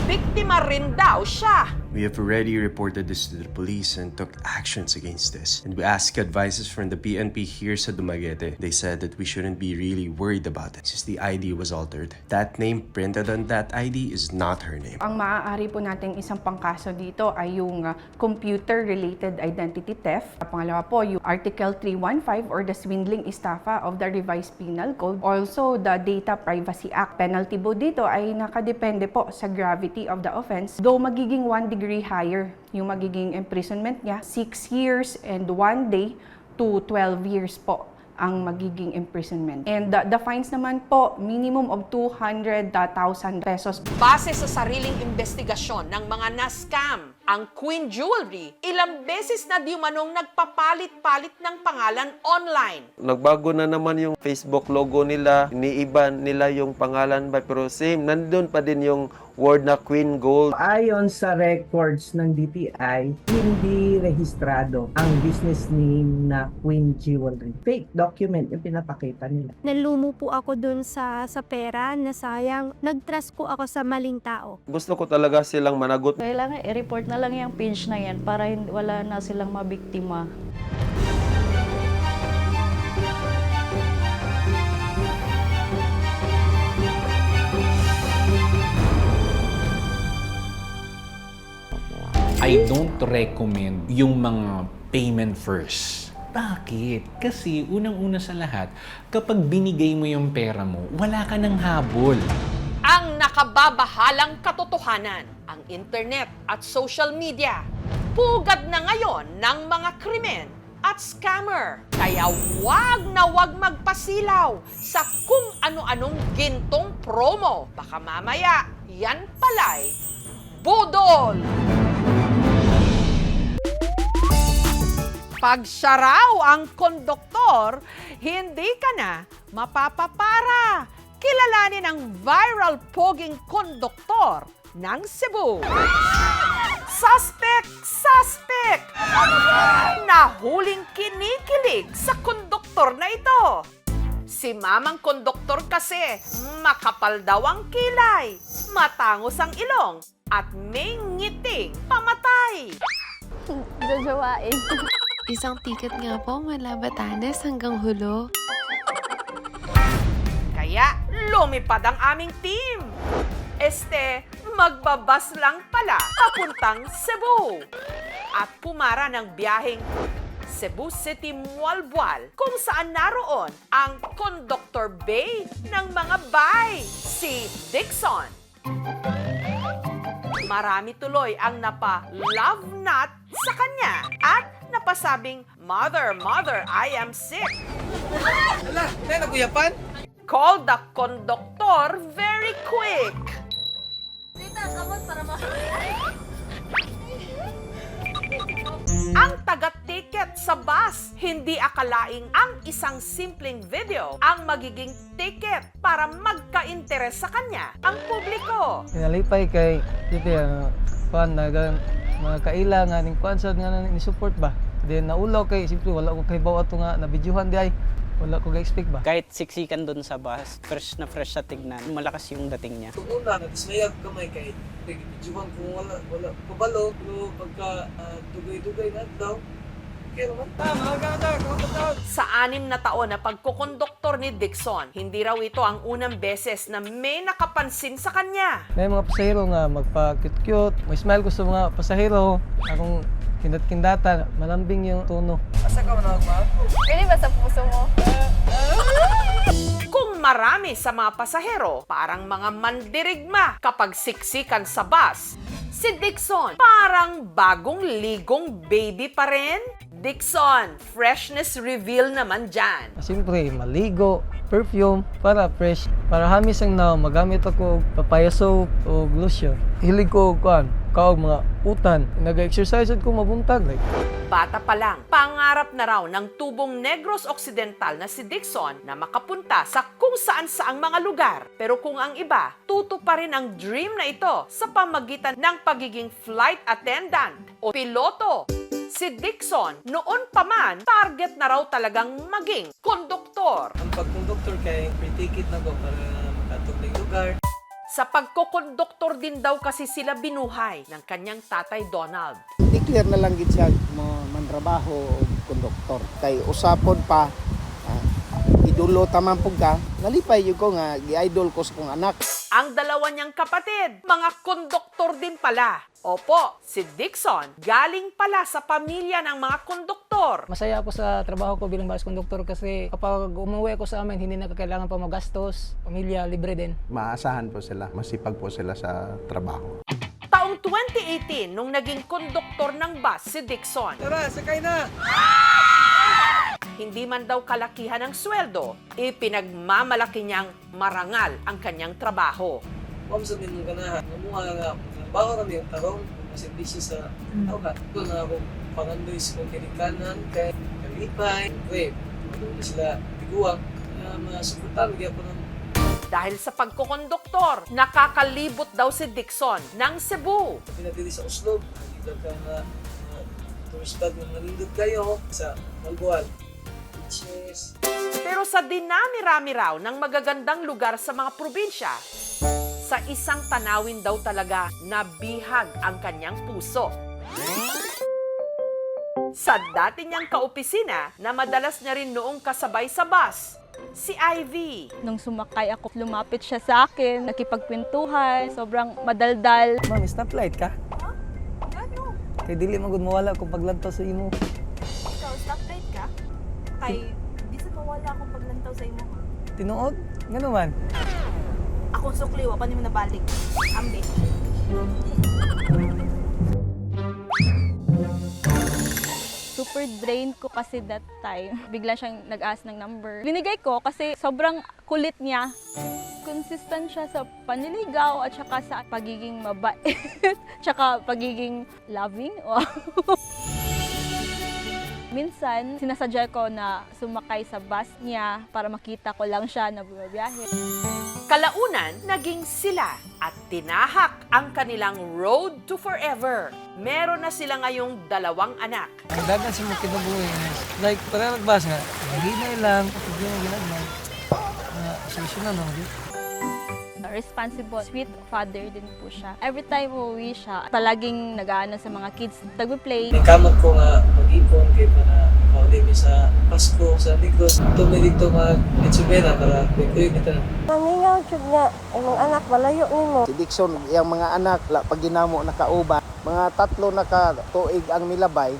biktima rin daw siya. We have already reported this to the police and took actions against this. And we asked advices from the PNP here sa Dumaguete. They said that we shouldn't be really worried about it since the ID was altered. That name printed on that ID is not her name. Ang maaari po nating isang pangkaso dito ay yung computer-related identity theft. Pangalawa po, yung Article 315 or the swindling estafa of the Revised Penal Code. Also, the Data Privacy Act. Penalty po dito ay nakadepende po sa gravity of the offense. Though magiging 1 degree higher yung magiging imprisonment niya, 6 years and 1 day to 12 years po ang magiging imprisonment. And the fines naman po, minimum of 200,000 pesos. Base sa sariling investigasyon ng mga na-scam, ang Queen Jewelry, ilang beses na di manong nagpapalit-palit ng pangalan online. Nagbago na naman yung Facebook logo nila, iniiba nila yung pangalan ba, pero same, nandun pa din yung word na Queen Gold. Ayon sa records ng DTI, hindi rehistrado ang business name na Queen Jewelry. Fake document yung pinapakita nila. Nalumo po ako dun sa pera na sayang. Nag-trust ko ako sa maling tao. Gusto ko talaga silang managot. Kailangan i-report na lang yung page na yan para wala na silang mabiktima. I don't recommend yung mga payment first. Bakit? Kasi unang-una sa lahat, kapag binigay mo yung pera mo, wala ka ng habol. Ang nakababahalang katotohanan, ang internet at social media, pugad na ngayon ng mga krimen at scammer. Kaya wag na wag magpasilaw sa kung ano-anong gintong promo. Baka mamaya, yan pala'y budol! Kapag siya raw ang konduktor, hindi ka na mapapapara. Kilalanin ang viral poging konduktor ng Cebu. Suspect! Suspect! Nahuling kinikilig sa konduktor na ito. Si mamang konduktor kasi makapal daw ang kilay, matangos ang ilong, at may ngiting pamatay. Jajawain. Isang ticket nga po mula Batanes hanggang Hulo. Kaya lumipad ang aming team. Magbabas lang pala papuntang Cebu. At pumara ng biyaheng Cebu City Mualbual kung saan naroon ang Conductor Bay ng mga bay, si Dixon. Marami tuloy ang napa-love knot sa kanya at napasabing, Mother, Mother, I am sick. Ala, naguyapan? Call the conductor very quick. Ang taga-ticket sa bus, hindi akalaing ang isang simpleng video ang magiging ticket para magka-interes sa kanya ang publiko. Nalipay kay pan mga kailangan ning konsert nga ni support ba. Then naulaw kay simple wala ko kay bawa to nga na videohan di ay. Wala ko ga-expect ba. Kahit siksikan doon sa bus, fresh na fresh sa tignan, malakas yung dating niya. Kung una, nagsayag kamay kay videohan kung wala kabalo, pero pagka dugay-dugay na daw, okay naman. Sa 6 na taon na pagkukonduktor ni Dixon, hindi raw ito ang unang beses na may nakapansin sa kanya. May mga pasahero nga magpa-cute-cute, may smile ko sa mga pasahero, akong kindat-kindata, malambing yung tono. Asa ka manawag ba? Pwede ba sa puso mo? Kung marami sa mga pasahero, parang mga mandirigma kapag siksikan sa bus. Si Dixon, parang bagong ligong baby pa rin. Dixon, freshness reveal naman dyan. Siyempre, maligo, perfume, para fresh. Para hamis ang now, magamit ako papaya soap o lotion. Hilig ko kaog mga utan. Nag-exercise ko mabuntag. Bata pa lang, pangarap na raw ng tubong Negros Occidental na si Dixon na makapunta sa kung saan-saang mga lugar. Pero kung ang iba, tuto pa rin ang dream na ito sa pamagitan ng pagiging flight attendant o piloto. Si Dixon, noon pa man, target na raw talagang maging konduktor. Ang pagkonduktor kay free ticket na ko para makatog ng lugar. Sa pagkokonduktor din daw kasi sila binuhay ng kanyang tatay Donald. I-clear na lang gid siya mantrabaho o konduktor. Kay usapon pa, idulo taman pug ka, nalipay yun ko nga, gi-idol ko sa kong anak. Ang dalawa niyang kapatid, mga konduktor din pala. Opo, si Dixon, galing pala sa pamilya ng mga konduktor. Masaya ako sa trabaho ko bilang bus conductor kasi kapag umuwi ako sa amin, hindi na kailangan pa magastos. Pamilya, libre din. Maasahan po sila, masipag po sila sa trabaho. Taong 2018, nung naging konduktor ng bus si Dixon. Tara, sakay na! Hindi man daw kalakihan ng sweldo, ipinagmamalaki niyang marangal ang kanyang trabaho. Ma'am, sabihin mo ka na, namuha nga, bago kami ang tarong, masibisyo sa tao ka. Doon na ako pangandoy sa kong kinikanan, kay kalipay, wait, doon sila biguwag, na masuportan, kaya po ng dahil sa pagkukonduktor, nakakalibot daw si Dixon ng Cebu. Pinatili sa Oslo, nakita ka na turistad yung nalindot kayo sa Malbual. Beaches. Pero sa dinami-rami raw ng magagandang lugar sa mga probinsya, sa isang tanawin daw talaga nabihag ang kanyang puso. Sa dati niyang kaopisina na madalas niya rin noong kasabay sa bus, si Ivy. Nung sumakay ako, lumapit siya sa akin, nakipagkwentuhan, sobrang madaldal. Ma'am, stoplight ka? Ano? Kay dili magud mawala kung paglantaw sa imo. Ikaw, stoplight ka? Kay, di sa mawala akong paglantaw sa imo. Tinuod? Nga naman. Akong sukli, wa pa ni mo nabalik. Ambi. Super drained ko kasi that time. Bigla siyang nag-ask ng number. Binigay ko kasi sobrang kulit niya. Consistent siya sa panliligaw at saka sa pagiging mabait. Tsaka pagiging loving. Minsan, sinasadya ko na sumakay sa bus niya para makita ko lang siya na bumabiyahe. Kalaunan, naging sila at tinahak ang kanilang road to forever. Meron na sila ngayong 2 anak. Ang dagan sa mga kinabuhi. Like, para nagbas nga, naginay lang, kapag yung ginagman, solusyonan lang. Responsible, sweet father din po siya. Every time uuwi siya, palaging nag-aano sa mga kids, nagwe-play. Kamot ko nga mag-ipon kay para mauli mi sa Pasko, sa Ligos. Tumili dito mag-itsubena para kuy-kuy kita. Mamingaw jud nga imong anak walayo nimo. Si Dixon, yung mga anak, pag ginamo nakauban, mga 3 tuig ang milabay,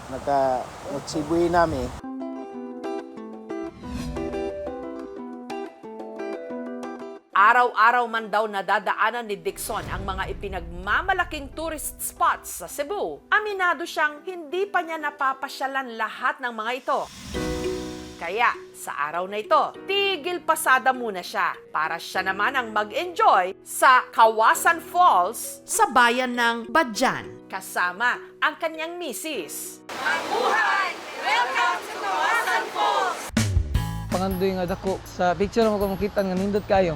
nagsibuhi namin. Araw-araw man daw nadadaanan ni Dixon ang mga ipinagmamalaking tourist spots sa Cebu. Aminado siyang hindi pa niya napapasyalan lahat ng mga ito. Kaya sa araw na ito, tigil pasada muna siya para siya naman ang mag-enjoy sa Kawasan Falls sa bayan ng Badjan kasama ang kanyang misis. Mabuhay! Welcome to Kawasan Falls! Pangandoy nga dako. Sa picture mo kung makita nga nindot kayo.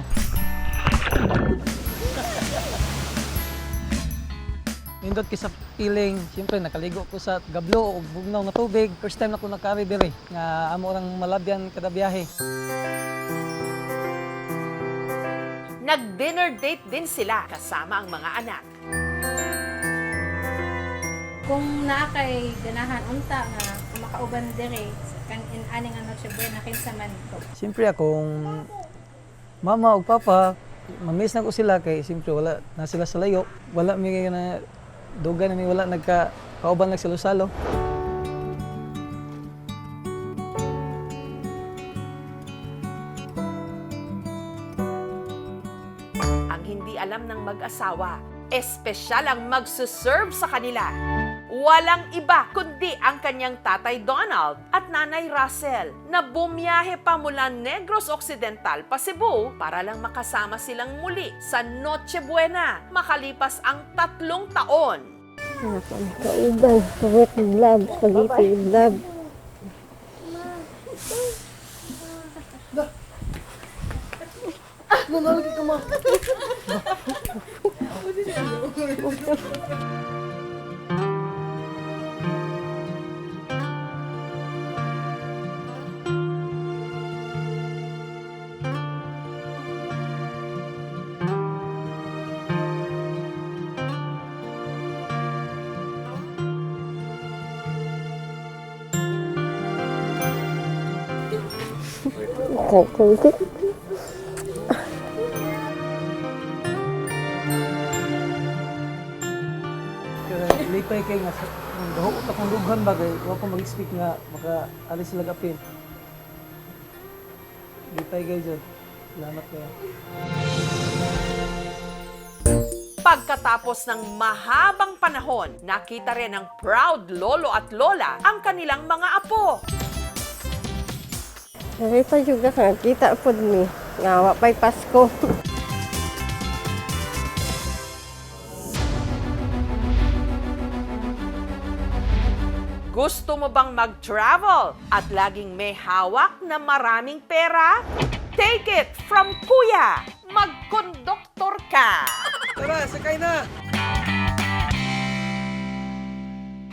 Nindot kisa feeling, siyempre nakaligo ko sa gablo o bugnaw nga tubig. First time na ko nakari dire nga amo orang malabyan kada biyahe. Nag-dinner date din sila kasama ang mga anak. Kung naa kay ganahan unta nga makauban dire kan aning ano siya buena kinsa man to. Siyempre akong mama o papa, mamiss na ko sila kay siyempre wala na sila sa layo. Wala mi na dugan na mi wala nagka-kauban lang salo-salo. Ang hindi alam ng mag-asawa, espesyal ang magsuserve sa kanila. Walang iba kundi ang kanyang tatay Donald at nanay Russell na bumiyahe pa mula Negros Occidental pa Cebu para lang makasama silang muli sa Noche Buena makalipas ang 3 taon. Kauban, sweet love, spaghetti love. Nanalagi ka ma. Kukulit. Lipay kay nga daho ta kung lughan bagay, wa ko mag-speak nga maka alis sila gapin. Lipay kay jud. Salamat kayo. Pagkatapos ng mahabang panahon, nakita rin ng proud lolo at lola ang kanilang mga apo. Nakita juga nga kita pud mi nga wa pay Pasko. Gusto mo bang mag-travel at laging may hawak na maraming pera? Take it from Kuya! Mag-konduktor ka! Tara, sakay na!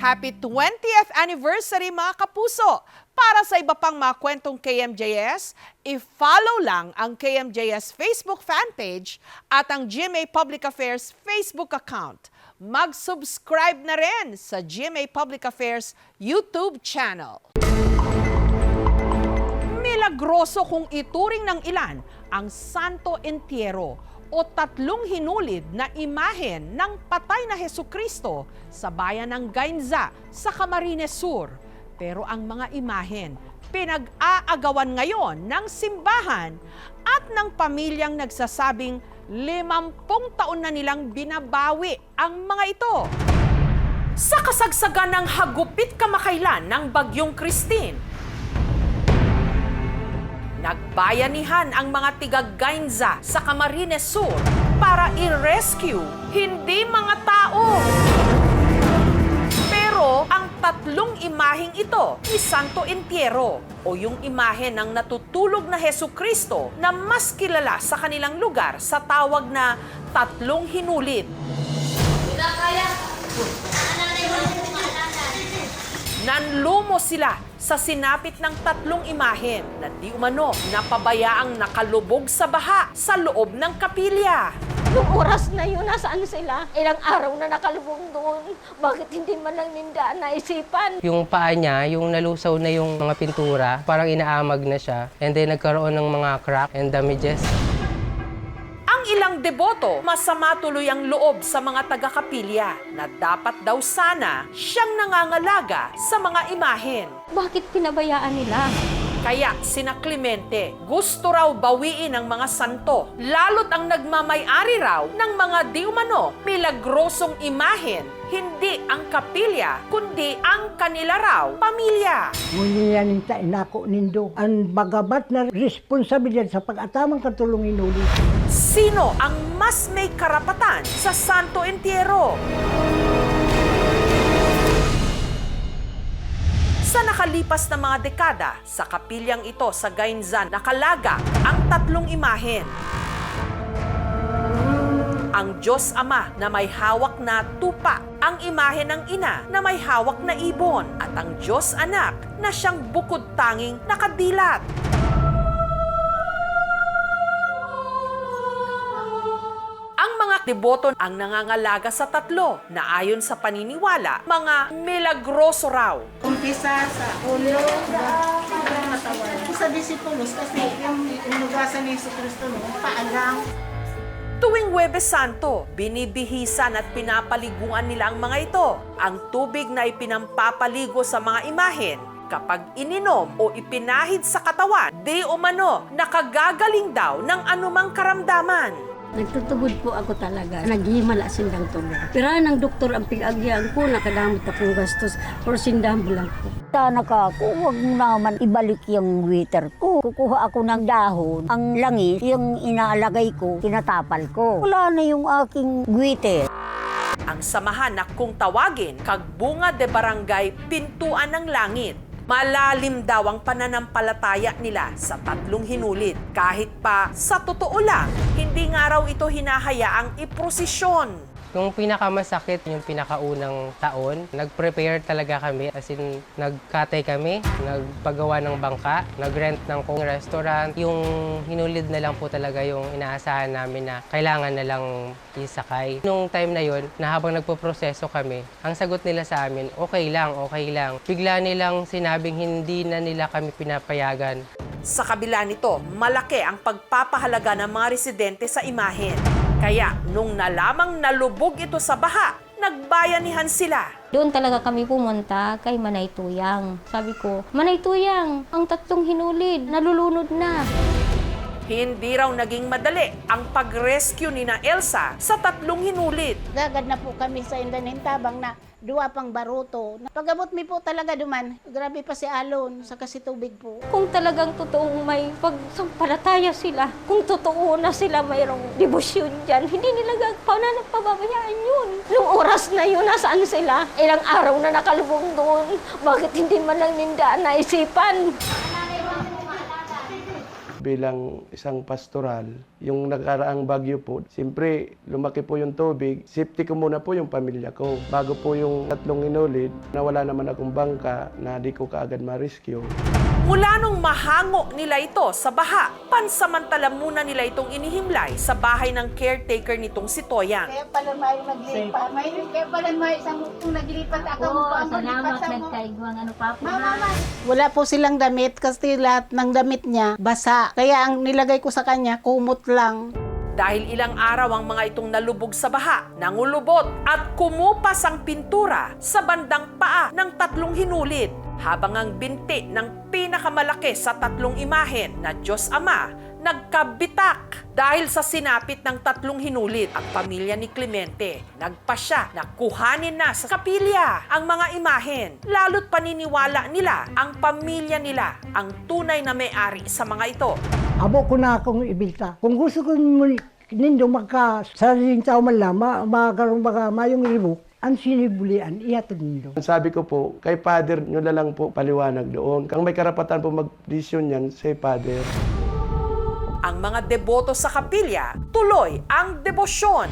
Happy 20th anniversary mga kapuso! Para sa iba pang mga kwentong KMJS, i-follow lang ang KMJS Facebook fanpage at ang GMA Public Affairs Facebook account. Mag-subscribe na rin sa GMA Public Affairs YouTube channel. Milagroso kung ituring ng ilan ang Santo Entierro o 3 hinulid na imahen ng patay na Hesukristo sa bayan ng Gainza sa Camarines Sur. Pero ang mga imahen pinag-aagawan ngayon ng simbahan at ng pamilyang nagsasabing 50 taon na nilang binabawi ang mga ito. Sa kasagsagan ng hagupit kamakailan ng Bagyong Christine, nagbayanihan ang mga tiga-Gainza sa Camarines Sur para i-rescue hindi mga tao, pero Narito ang tatlong imaheng ito ni Santo Entierro o yung imahe ng natutulog na Hesukristo na mas kilala sa kanilang lugar sa tawag na tatlong hinulid. Nanlumo sila sa sinapit ng tatlong imahen na di umano napabayaang nakalubog sa baha sa loob ng kapilya. Nung oras na yun, nasaan sila? Ilang araw na nakalubog doon. Bakit hindi man lang ninda naisipan? Yung paa niya, yung nalusaw na yung mga pintura, parang inaamag na siya. And then nagkaroon ng mga crack and damages. Ang ilang deboto, masama tuloy ang loob sa mga taga-kapilya na dapat daw sana siyang nangangalaga sa mga imahen. Bakit pinabayaan nila? Kaya sina Clemente gusto raw bawiin ang mga santo, lalo't ang nagmamay-ari raw ng mga di umano milagrosong imahen, hindi ang kapilya, kundi ang kanila raw pamilya. Ngunit yan inako nindo ang bagabat na responsibilidad sa pag-atamang katulungin ulit. Sino ang mas may karapatan sa Santo Entierro? Sa nakalipas na mga dekada, sa kapilyang ito sa Gainzan, nakalaga ang tatlong imahen. Ang Diyos Ama na may hawak na tupa, ang imahe ng Ina na may hawak na ibon, at ang Diyos Anak na siyang bukod tanging nakadilat. Ang mga deboto ang nangangalaga sa tatlo na ayon sa paniniwala, mga milagroso raw. Umpisa sa ulo, katawan. Sa disipulos kasi yung inugasan ni Jesucristo paalang. Tuwing Huwebes Santo, binibihisan at pinapaliguan nila ang mga ito. Ang tubig na ipinampapaligo sa mga imahen, kapag ininom o ipinahid sa katawan, di umano nakagagaling daw ng anumang karamdaman. Nagtutubod po ako talaga. Naghihimala sindang tulog. Pero ng doktor ang pig-agyan ko, nakadamot akong gastos or sindang lang po. Sana ka ako, huwag mo naman ibalik yung waiter ko. Kukuha ako ng dahon. Ang langis, yung inaalagay ko, tinatapal ko. Wala na yung aking waiter. Ang samahan na kung tawagin, Kagbunga de Barangay Pintuan ng Langit. Malalim daw ang pananampalataya nila sa tatlong hinulid. Kahit pa sa totoo lang, hindi nga raw ito hinahayaang iprosesyon. Yung pinakamasakit, yung pinakaunang taon, nag-prepare talaga kami. As in, nagkatay kami, nagpagawa ng bangka, nag-rent ng restaurant. Yung hinulid na lang po talaga yung inaasahan namin na kailangan na lang isakay. Nung time na yon, na habang nagpo-proseso kami, ang sagot nila sa amin, okay lang, okay lang. Bigla nilang sinabing hindi na nila kami pinapayagan. Sa kabila nito, malaki ang pagpapahalaga ng mga residente sa imahen. Kaya nung nalamang nalubog ito sa baha, nagbayanihan sila. Doon talaga kami pumunta kay Manay Tuyang. Sabi ko, Manay Tuyang, ang tatlong hinulid, nalulunod na. Hindi raw naging madali ang pag-rescue ni na Elsa sa tatlong hinulid. Gagad na po kami sa Indanintabang na duwa pang baruto. Pagabot mi po talaga duman, grabe pa si Alon sa kasi tubig po. Kung talagang totoong may pagsampalataya sila, kung totoo na sila mayroong debosyon dyan, hindi nila pababayaan yun. Nung oras na yun, nasaan sila? Ilang araw na nakalubong doon. Bakit hindi man lang ninda naisipan? Bilang isang pastoral, yung nagkaraang bagyo po, siyempre lumaki po yung tubig, safety ko muna po yung pamilya ko. Bago po yung tatlong hinulid, nawala naman akong bangka na di ko kaagad ma-rescue. Mula nung mahango nila ito sa baha, pansamantala muna nila itong inihimlay sa bahay ng caretaker nitong si Toyang. Kaya pala may naglipat. Kaya pala may isang naglipat ako. Salamat, nagkaigwang ano pa po. Wala po silang damit kasi lahat ng damit niya basa. Kaya ang nilagay ko sa kanya, kumot lang. Dahil ilang araw ang mga itong nalubog sa baha, nangulubot at kumupas ang pintura sa bandang paa ng tatlong hinulid. Habang ang binti ng pinakamalaki sa tatlong imahen na Diyos Ama nagkabitak dahil sa sinapit ng tatlong hinulid. Ang pamilya ni Clemente nagpasya na kuhanin na sa kapilya ang mga imahen. Lalo't paniniwala nila ang pamilya nila ang tunay na may-ari sa mga ito. Abo ko na akong ibilta. Kung gusto ko nindo magka sariling tao man lang, magkaroon baka mayong ribok, Ang sinibulian, ihatod nindo. Sabi ko po, kay Father nyo na lang po paliwanag doon. Kung may karapatan po mag-desisyon yan, si Father. Ang mga deboto sa kapilya, tuloy ang debosyon.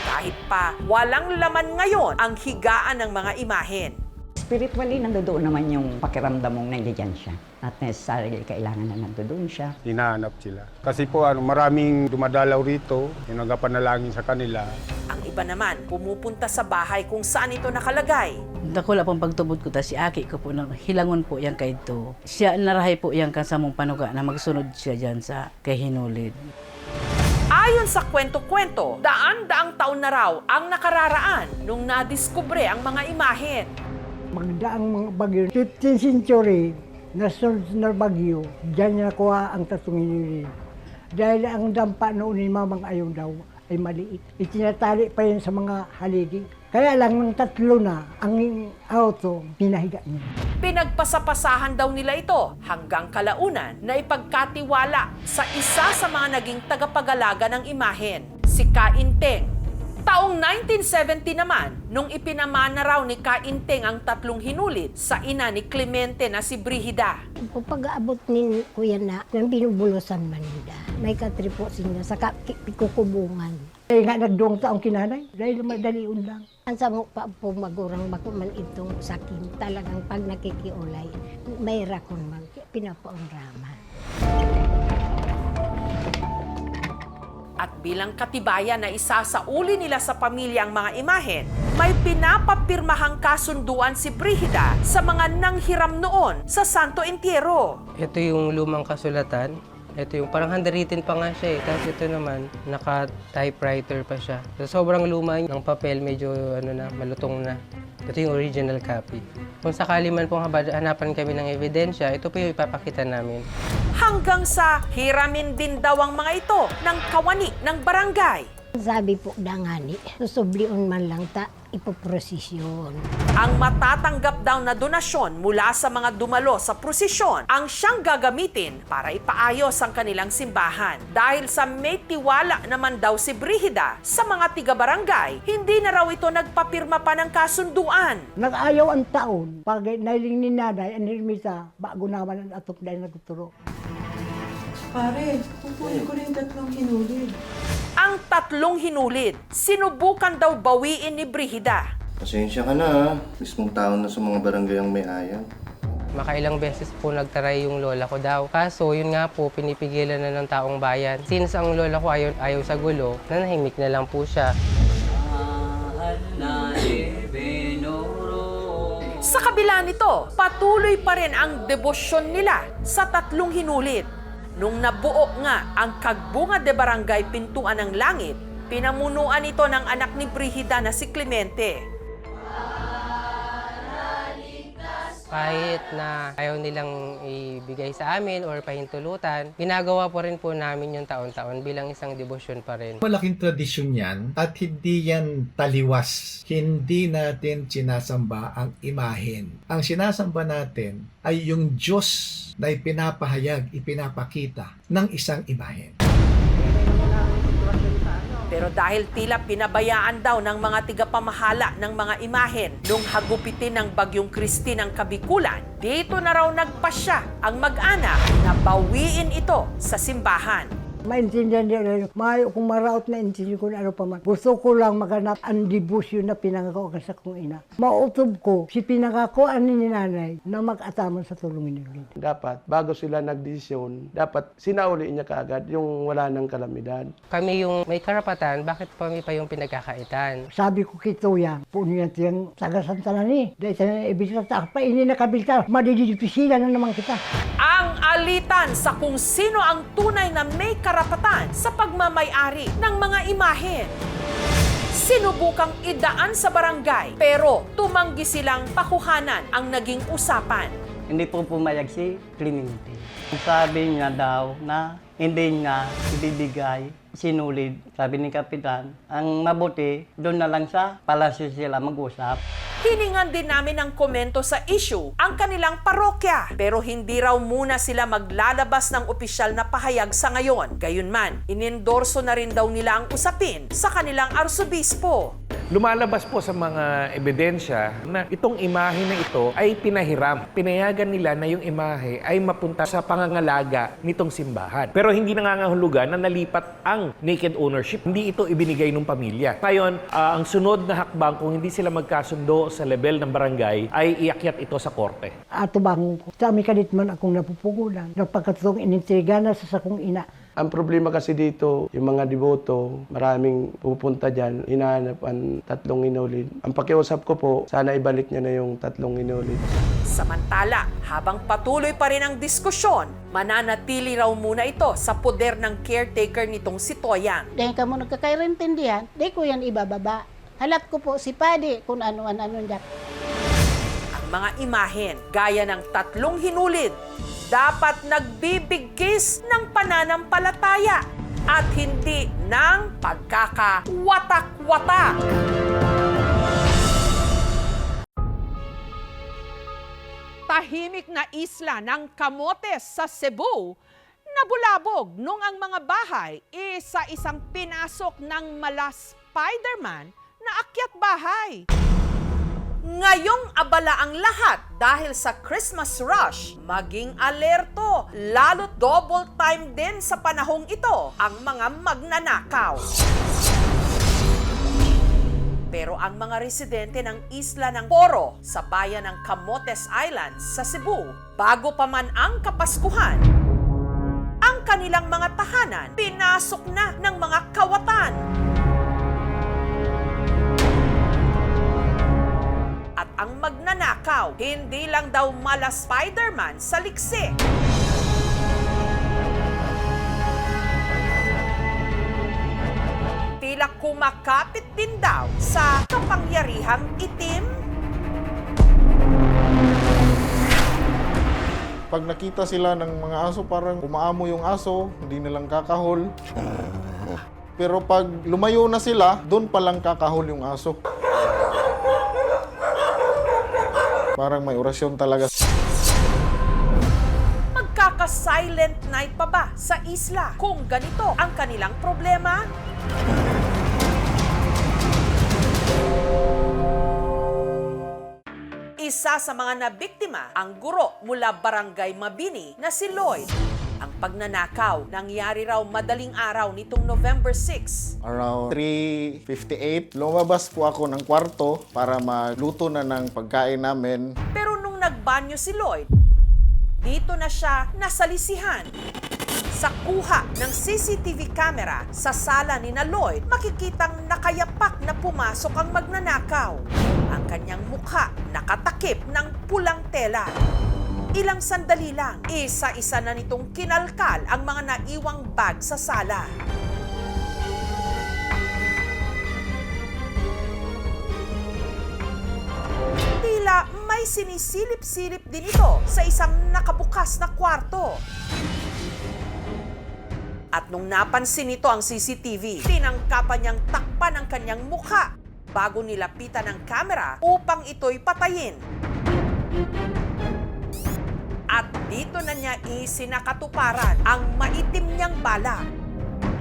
Kahit pa walang laman ngayon ang higaan ng mga imahen. Spiritually, nandoon naman yung pakiramdam mong nandiyan siya. Not necessarily kailangan na nandoon siya. Hinahanap sila. Kasi po maraming dumadalaw rito, yung nagpapanalangin sa kanila. Ang iba naman, pumupunta sa bahay kung saan ito nakalagay. Dakula pong pagtubod ko ta si aki ko po nang hilangon po yang kay to. Siya narahay po yang kasamong panuga na magsunod siya diyan sa kay Hinulid. Ayon sa kwento-kwento, daan-daang taon na raw ang nakararaan nung nadiskubre ang mga imahen. Magdaang mga bagyo, 15th century, nasunod na bagyo, diyan niya nakuha ang tatungin. Dahil ang dampa noon ni Mamang Ayaw daw ay maliit. Itinatali pa yan sa mga haligi. Kaya lang ng 3 na ang auto, pinahiga niya. Pinagpasapasahan daw nila ito hanggang kalaunan na ipagkatiwala sa isa sa mga naging tagapag-alaga ng imahen, si Kainteng. Taong 1970 naman, nung ipinamana raw ni Kainteng ang 3 hinulid sa ina ni Clemente na si Brigida. Pag-aabot ni Kuya na, nang binubulusan man nila, may katripo siya sa kukubungan. Kaya nga nagduwang taong kinanay, dahil madaliun lang. Ang samo pa po magurang makuman itong sakin, talagang pag nakikiulay, may rakon man, pinapaunraman. At bilang katibayan na isasauli nila sa pamilya ang mga imahen, may pinapapirmahang kasunduan si Brigida sa mga nanghiram noon sa Santo Entierro. Ito yung lumang kasulatan. Ito yung parang handwritten pa nga siya eh. Tapos ito naman, naka-typewriter pa siya. So, sobrang luma ng papel, medyo malutong na. Ito yung original copy. Kung sakali man pong hanapan kami ng ebidensya, ito po yung ipapakita namin. Hanggang sa hiramin din daw ang mga ito ng kawani ng barangay. Sabi po dangani, susubliun man lang ta, ipoprosesyon. Ang matatanggap daw na donasyon mula sa mga dumalo sa prosesyon ang siyang gagamitin para ipaayos ang kanilang simbahan. Dahil sa may tiwala naman daw si Brigida sa mga tiga-barangay, hindi na raw ito nagpapirma pa ng kasunduan. Nag-ayaw ang taon, pag nailing ni nanay, ang nirmisa, bago naman ang atok dahil nagtuturo. Pare, kukunin ko rin 3 hinulid. Ang 3 hinulid, sinubukan daw bawiin ni Brigida. Pasensya ka na ha. Mismong tao na sa mga barangay ang may ayaw. Makailang beses po nagtaray yung lola ko daw. Kaso yun nga po, pinipigilan na ng taong bayan. Since ang lola ko ayaw sa gulo, nanahimik na lang po siya. Sa kabila nito, patuloy pa rin ang debosyon nila sa 3 hinulid. Nung nabuo nga ang Kagbunga de Barangay Pintuan ng Langit, pinamunuan ito ng anak ni Brigida na si Clemente. Kahit na ayaw nilang ibigay sa amin or pahintulutan, ginagawa po rin po namin yung taon-taon bilang isang debosyon pa rin. Malaking tradisyon yan at hindi yan taliwas. Hindi natin sinasamba ang imahen. Ang sinasamba natin ay yung Diyos na ipinapahayag, ipinapakita ng isang imahen. Pero dahil tila pinabayaan daw ng mga tigapamahala ng mga imahen nung hagupitin ng Bagyong Christine ang Kabikulan, dito na raw nagpasya ang mag-anak na bawiin ito sa simbahan. Maintindihan niya rin, maayo kung maraot na intindihan ko na ano pa man. Gusto ko lang maganap ang debosyon na pinangako ka sa kong ina. Mautob ko si pinangakoan ni nanay na mag-ataman sa tulungin ni Lord. Dapat, bago sila nagdesisyon, dapat sinauli niya kaagad yung wala ng kalamidad. Kami yung may karapatan, bakit kami pa yung pinagkakaitan? Sabi ko kito yan, puno yan tiyang tagasan talani. Dahil sa ibigay sa pa, ini nakabilta, madidipisilan na naman kita. Ang alitan sa kung sino ang tunay na may karapatan sa pagmamay-ari ng mga imahen. Sinubukang idaan sa barangay pero tumanggi silang pakuhanan ang naging usapan. Hindi po pumayag si Clemente. Sabi niya daw na hindi niya ibibigay sinulid. Sabi ni Kapitan, ang mabuti doon na lang sa palasyo sila mag-usap. Hiningan din namin ng komento sa issue ang kanilang parokya. Pero hindi raw muna sila maglalabas ng opisyal na pahayag sa ngayon. Gayunman, inendorso na rin daw nila ang usapin sa kanilang arsobispo. Lumalabas po sa mga ebidensya na itong imahe na ito ay pinahiram. Pinayagan nila na yung imahe ay mapunta sa pangangalaga nitong simbahan. Pero hindi nangangahulugan na nalipat ang naked ownership. Hindi ito ibinigay ng pamilya. Ngayon, ang sunod na hakbang kung hindi sila magkasundo sa level ng barangay ay iakyat ito sa korte. Ato bang sa amin kadit man akong napupugulan. Nagpagkatong inintrigana sa sakong ina. Ang problema kasi dito, yung mga deboto, maraming pupunta dyan, hinahanap ang 3 inulid. Ang pakiusap ko po, sana ibalik niya na yung 3 inulid. Samantala, habang patuloy pa rin ang diskusyon, mananatili raw muna ito sa poder ng caretaker nitong si Toyang. Dahil ka mo nagkakairintindihan, di ko yan ibababa. Halat ko po si Padi kung ano-ano dyan. Ang mga imahen, gaya ng 3 hinulid, dapat nagbibigkis ng pananampalataya at hindi ng pagkakawatak-watak. Tahimik na isla ng Camotes sa Cebu, nabulabog nung ang mga bahay isa-isang pinasok ng mala Spider-Man na akyat bahay. Ngayong abala ang lahat dahil sa Christmas rush, maging alerto, lalo't double time din sa panahong ito ang mga magnanakaw. Pero ang mga residente ng isla ng Poro sa bayan ng Camotes Islands sa Cebu, bago pa man ang Kapaskuhan, ang kanilang mga tahanan pinasok na ng mga kawatan. At ang magnanakaw, hindi lang daw mala Spider-Man sa liksi. Tila kumakapit din daw sa kapangyarihang itim. Pag nakita sila ng mga aso, parang umaamo yung aso, hindi nilang kakahol. Pero pag lumayo na sila, doon palang kakahol yung aso. Parang may orasyon talaga. Magkaka-silent night pa ba sa isla kung ganito ang kanilang problema? Isa sa mga nabiktima ang guro mula Barangay Mabini na si Lloyd. Ang pagnanakaw nangyari raw madaling araw nitong November 6. Around 3:58, lumabas po ako ng kwarto para magluto na ng pagkain namin. Pero nung nagbanyo si Lloyd, dito na siya nasalisihan. Sa kuha ng CCTV camera sa sala ni na Lloyd, makikitang nakayapak na pumasok ang magnanakaw. Ang kanyang mukha nakatakip ng pulang tela. Ilang sandali lang, isa-isa na nitong kinalkal ang mga naiwang bag sa sala. Tila may sinisilip-silip din ito sa isang nakabukas na kwarto. At nung napansin nito ang CCTV, tinangkapan niyang takpan ang kanyang mukha bago nilapitan ng kamera upang ito'y patayin. At dito na niya isinakatuparan ang maitim niyang bala.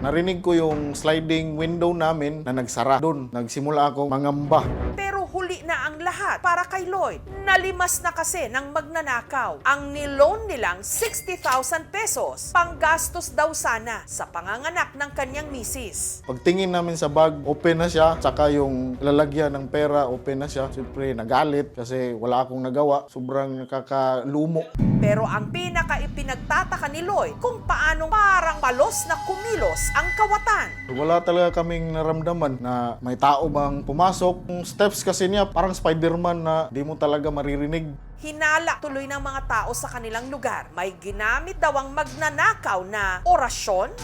Narinig ko yung sliding window namin na nagsara. Doon, nagsimula akong mangamba. Pero huli na ang lahat para kay Lloyd. Nalimas na kasi ng magnanakaw. Ang niloan nilang 60,000 pesos. Panggastos daw sana sa panganganak ng kanyang misis. Pagtingin namin sa bag, open na siya. Tsaka yung lalagyan ng pera, open na siya. Siyempre, nagalit kasi wala akong nagawa. Sobrang nakakalumo. Pero ang pinaka-ipinagtataka ni Lloyd kung paano parang palos na kumilos ang kawatan. Wala talaga kaming naramdaman na may tao bang pumasok. Yung steps kasi niya, parang Spider-Man na di mo talaga maririnig. Hinala tuloy ng mga tao sa kanilang lugar. May ginamit daw ang magnanakaw na orasyon.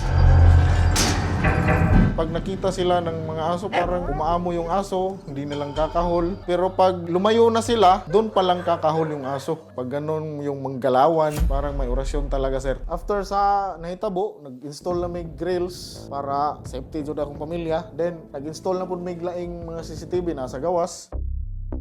Pag nakita sila ng mga aso, parang umaamo yung aso, hindi nilang kakahol. Pero pag lumayo na sila, doon palang kakahol yung aso. Pag ganun yung manggalawan, parang may orasyon talaga, sir. After sa nahitabo, nag-install na may grills para safety jud akong pamilya. Then, nag-install na po may laing mga CCTV na sa gawas.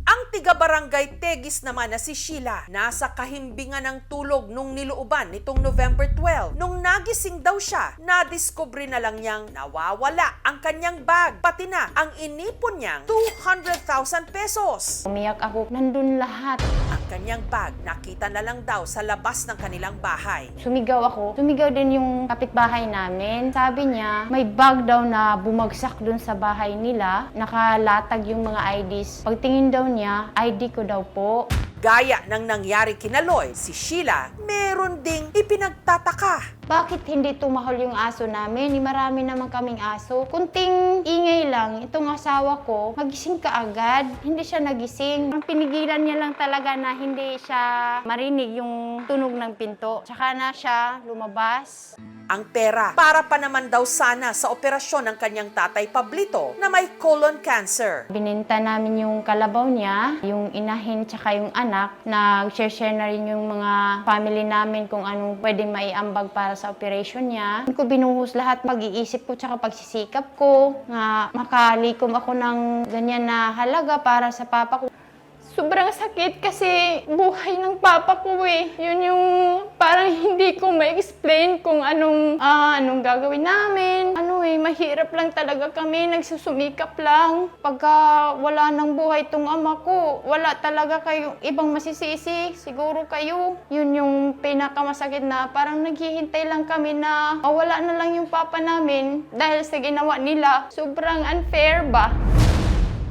Ang tiga-barangay Tegis naman na si Sheila, nasa kahimbingan ng tulog nung nilooban nitong November 12. Nung nagising daw siya, nadiskubre na lang niyang nawawala ang kanyang bag, pati na ang inipon niyang 200,000 pesos. Umiyak ako, nandun lahat. Ang kanyang bag nakita na lang daw sa labas ng kanilang bahay. Sumigaw ako. Sumigaw din yung kapitbahay namin. Sabi niya, may bag daw na bumagsak dun sa bahay nila. Nakalatag yung mga IDs. Pagtingin daw niya, ID ko daw po. Gaya ng nangyari kina Lloyd, si Sheila, meron ding ipinagtataka. Bakit hindi tumahol yung aso namin? Marami naman kaming aso. Kunting ingay lang, itong asawa ko, magising ka agad. Hindi siya nagising. Ang pinigilan niya lang talaga na hindi siya marinig yung tunog ng pinto. Tsaka na siya lumabas. Ang pera para pa naman daw sana sa operasyon ng kanyang tatay Pablito na may colon cancer. Bininta namin yung kalabaw niya, yung inahin tsaka yung anak. Nag-share na rin yung mga family namin kung anong pwedeng maiambag para sa operation niya. Ko binuhos lahat pag-iisip ko tsaka pagsisikap ko na makalikom ako ng ganyan na halaga para sa papa ko. Sobrang sakit kasi buhay ng papa ko eh. Yun yung parang hindi ko ma-explain kung anong gagawin namin. Mahirap lang talaga kami, nagsusumikap lang. Pagka wala ng buhay tong ama ko, wala talaga kayong ibang masisisi. Siguro kayo. Yun yung pinakamasakit na parang naghihintay lang kami na mawala na lang yung papa namin dahil sa ginawa nila. Sobrang unfair ba?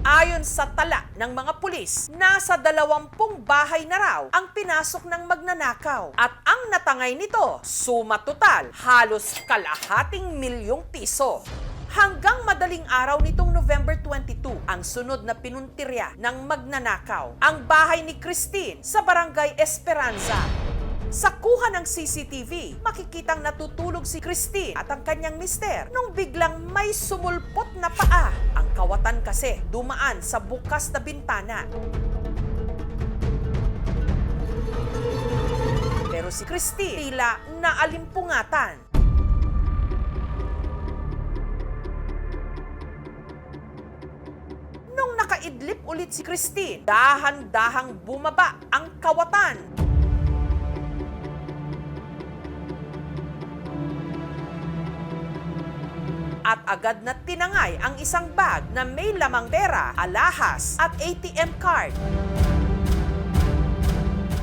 Ayon sa tala ng mga pulis, nasa 20 bahay na raw ang pinasok ng magnanakaw. At ang natangay nito, suma total, halos ₱250,000. Hanggang madaling araw nitong November 22, ang sunod na pinuntirya ng magnanakaw, ang bahay ni Christine sa Barangay Esperanza. Sa kuha ng CCTV, makikitang natutulog si Christine at ang kanyang mister nung biglang may sumulpot na paa. Ang kawatan kasi dumaan sa bukas na bintana. Pero si Christine tila naalimpungatan. Nung nakaidlip ulit si Christine, dahan-dahang bumaba ang kawatan. At agad na tinangay ang isang bag na may lamang pera, alahas at ATM card.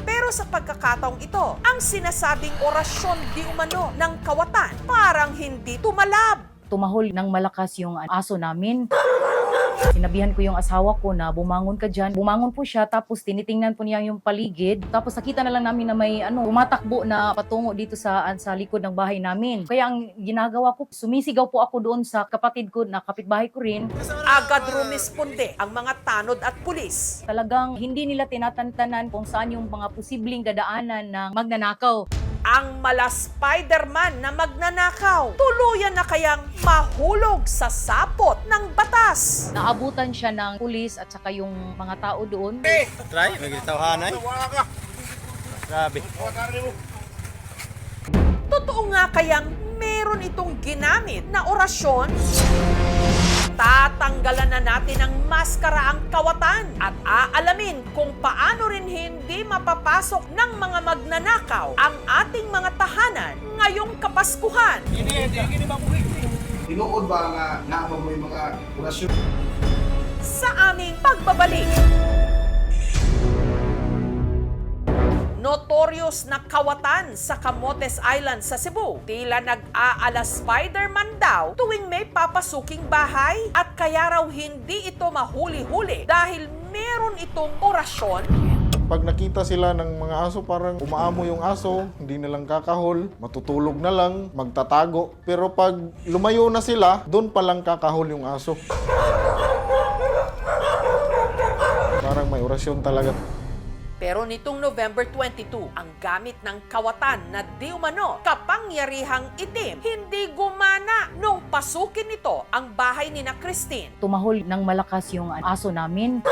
Pero sa pagkakataong ito, ang sinasabing orasyon di umano ng kawatan parang hindi tumalab. Tumahol ng malakas yung aso namin. Sinabihan ko yung asawa ko na bumangon ka dyan. Bumangon po siya, tapos tinitingnan po niya yung paligid. Tapos nakita na lang namin na may tumatakbo na patungo dito sa likod ng bahay namin. Kaya ang ginagawa ko, sumisigaw po ako doon sa kapatid ko na kapitbahay ko rin. Agad rumisponde ang mga tanod at pulis. Talagang hindi nila tinatantanan kung saan yung mga posibleng dadaanan ng magnanakaw. Ang mala Spider-Man na magnanakaw, tuluyan na kayang mahulog sa sapot ng batas. Naabutan siya ng pulis at saka yung mga tao doon. Try, nagitawhanay. Grabe. Totoo nga kayang meron itong ginamit na orasyon? Tatanggalan na natin ng maskara ang kawatan at aalamin kung paano rin hindi mapapasok ng mga magnanakaw ang ating mga tahanan ngayong Kapaskuhan. Tinuod ba nga naamo mo yung mga orasyon? Sa aming pagbabalik. Notorious na kawatan sa Camotes Island sa Cebu. Tila nag-aala Spider-Man daw tuwing may papasuking bahay at kaya raw hindi ito mahuli-huli dahil meron itong orasyon. Pag nakita sila ng mga aso, parang umaamo yung aso, hindi nilang kakahol, matutulog na lang, magtatago. Pero pag lumayo na sila, doon palang kakahol yung aso. Parang may orasyon talaga. Pero nitong November 22, ang gamit ng kawatan na di umano kapangyarihang itim, hindi gumana nung pasukin nito ang bahay ni na Christine. Tumahol ng malakas yung aso namin.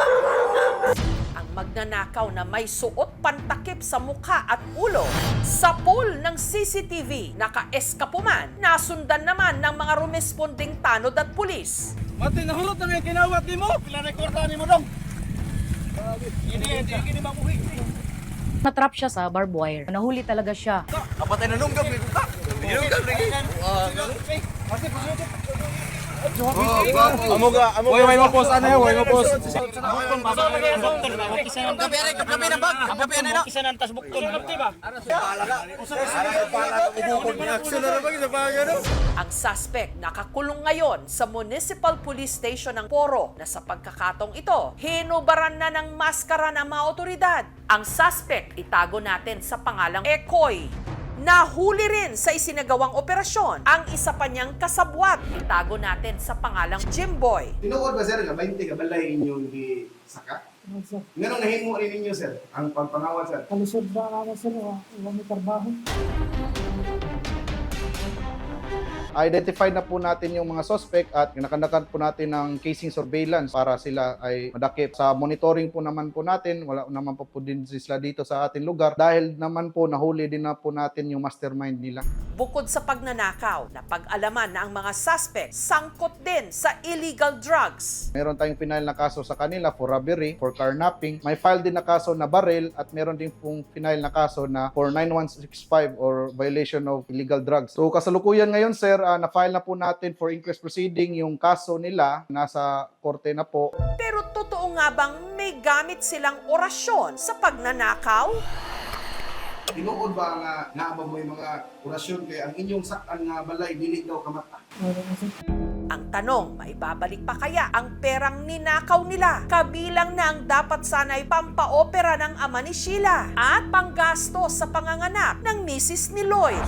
Ang magnanakaw na may suot pantakip sa mukha at ulo. Sa pool ng CCTV, naka-eskapuman, nasundan naman ng mga rumesponding tanod at pulis. Mati, nahulot na nga kinawat ni mo. Pila rekorda ni mo dong. Natrap siya sa barbed wire. Nahuli talaga siya. Apatay na nung gabi ko ka. Amo way mo post ano yan, way mo post. Ang suspect nakakulong ngayon sa Municipal Police Station ng Poro na sa pagkakatong ito, hinubaran na ng maskara ng mga otoridad. Ang suspect itago natin sa pangalang Ekoy. Nahuli rin sa isinagawang operasyon ang isa pa niyang kasabwat. Itago natin sa pangalang Jimboy. Tinuod ba sir, nga 20 ka balay inyong gisaka? Nganong nahimo rin ninyo sir, ang pagpangawat sir? Kalisod ba ako sir, may trabaho. Identify na po natin yung mga suspect at nakanakan po natin ng casing surveillance para sila ay madakip. Sa monitoring po naman po natin, wala naman po din sila dito sa ating lugar dahil naman po nahuli din na po natin yung mastermind nila. Bukod sa pagnanakaw, napag-alaman na ang mga suspect sangkot din sa illegal drugs. Meron tayong final na kaso sa kanila for robbery, for carnapping. May file din na kaso na baril at meron din pong final na kaso na for 9165 or violation of illegal drugs. So kasalukuyan ngayon sir, na-file na po natin for inquest proceeding yung kaso nila. Nasa korte na po. Pero totoo nga bang may gamit silang orasyon sa pagnanakaw? Tinuod ba nga naabang mo yung mga orasyon kaya ang inyong saktan nga balay dili daw kamata? Ang tanong, maibabalik pa kaya ang perang ninakaw nila? Kabilang na ang dapat sana'y pampaopera ng ama ni Sheila at panggasto sa panganganak ng misis ni Lloyd.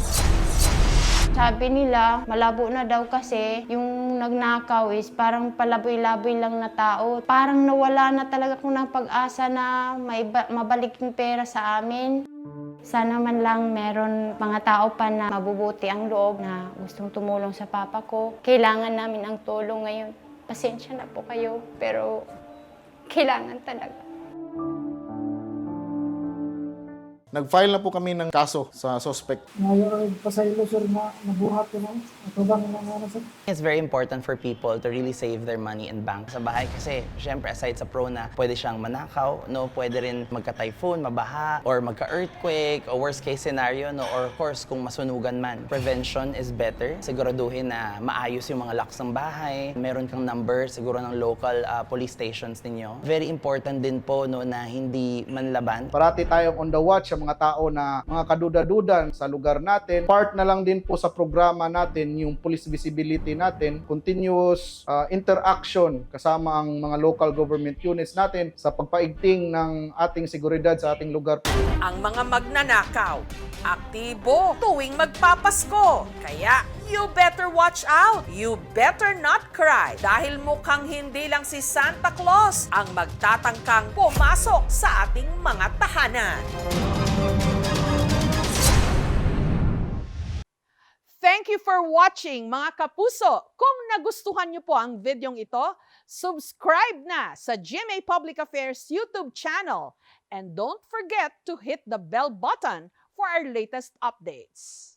Sabi nila, malabo na daw kasi yung nagnakaw is parang palaboy-laboy lang na tao. Parang nawala na talaga kung ng pag-asa na mabalik yung pera sa amin. Sana man lang meron mga tao pa na mabubuti ang loob na gustong tumulong sa papa ko. Kailangan namin ang tulong ngayon. Pasensya na po kayo, pero kailangan talaga. Nag-file na po kami ng kaso sa suspect. Ngayon, pasaylo sir na nabuhat ko na. Ito ba nga sir? It's very important for people to really save their money in bank. Sa bahay kasi, syempre aside sa pro na pwede siyang manakaw, no, pwede rin magka-typhoon, mabaha, or magka-earthquake, o worst case scenario, no, or of course kung masunugan man. Prevention is better. Siguraduhin na maayos yung mga locks ng bahay. Meron kang number siguro ng local police stations ninyo. Very important din po, no, na hindi manlaban. Parati tayong on the watch sa mga tao na mga kaduda-dudan sa lugar natin. Part na lang din po sa programa natin yung police visibility natin, continuous interaction kasama ang mga local government units natin sa pagpaigting ng ating seguridad sa ating lugar. Ang mga magnanakaw, aktibo tuwing magpapasko. Kaya you better watch out. You better not cry dahil mukhang hindi lang si Santa Claus ang magtatangkang pumasok sa ating mga tahanan. Thank you for watching mga kapuso. Kung nagustuhan niyo po ang videong ito, subscribe na sa GMA Public Affairs YouTube channel. And don't forget to hit the bell button for our latest updates.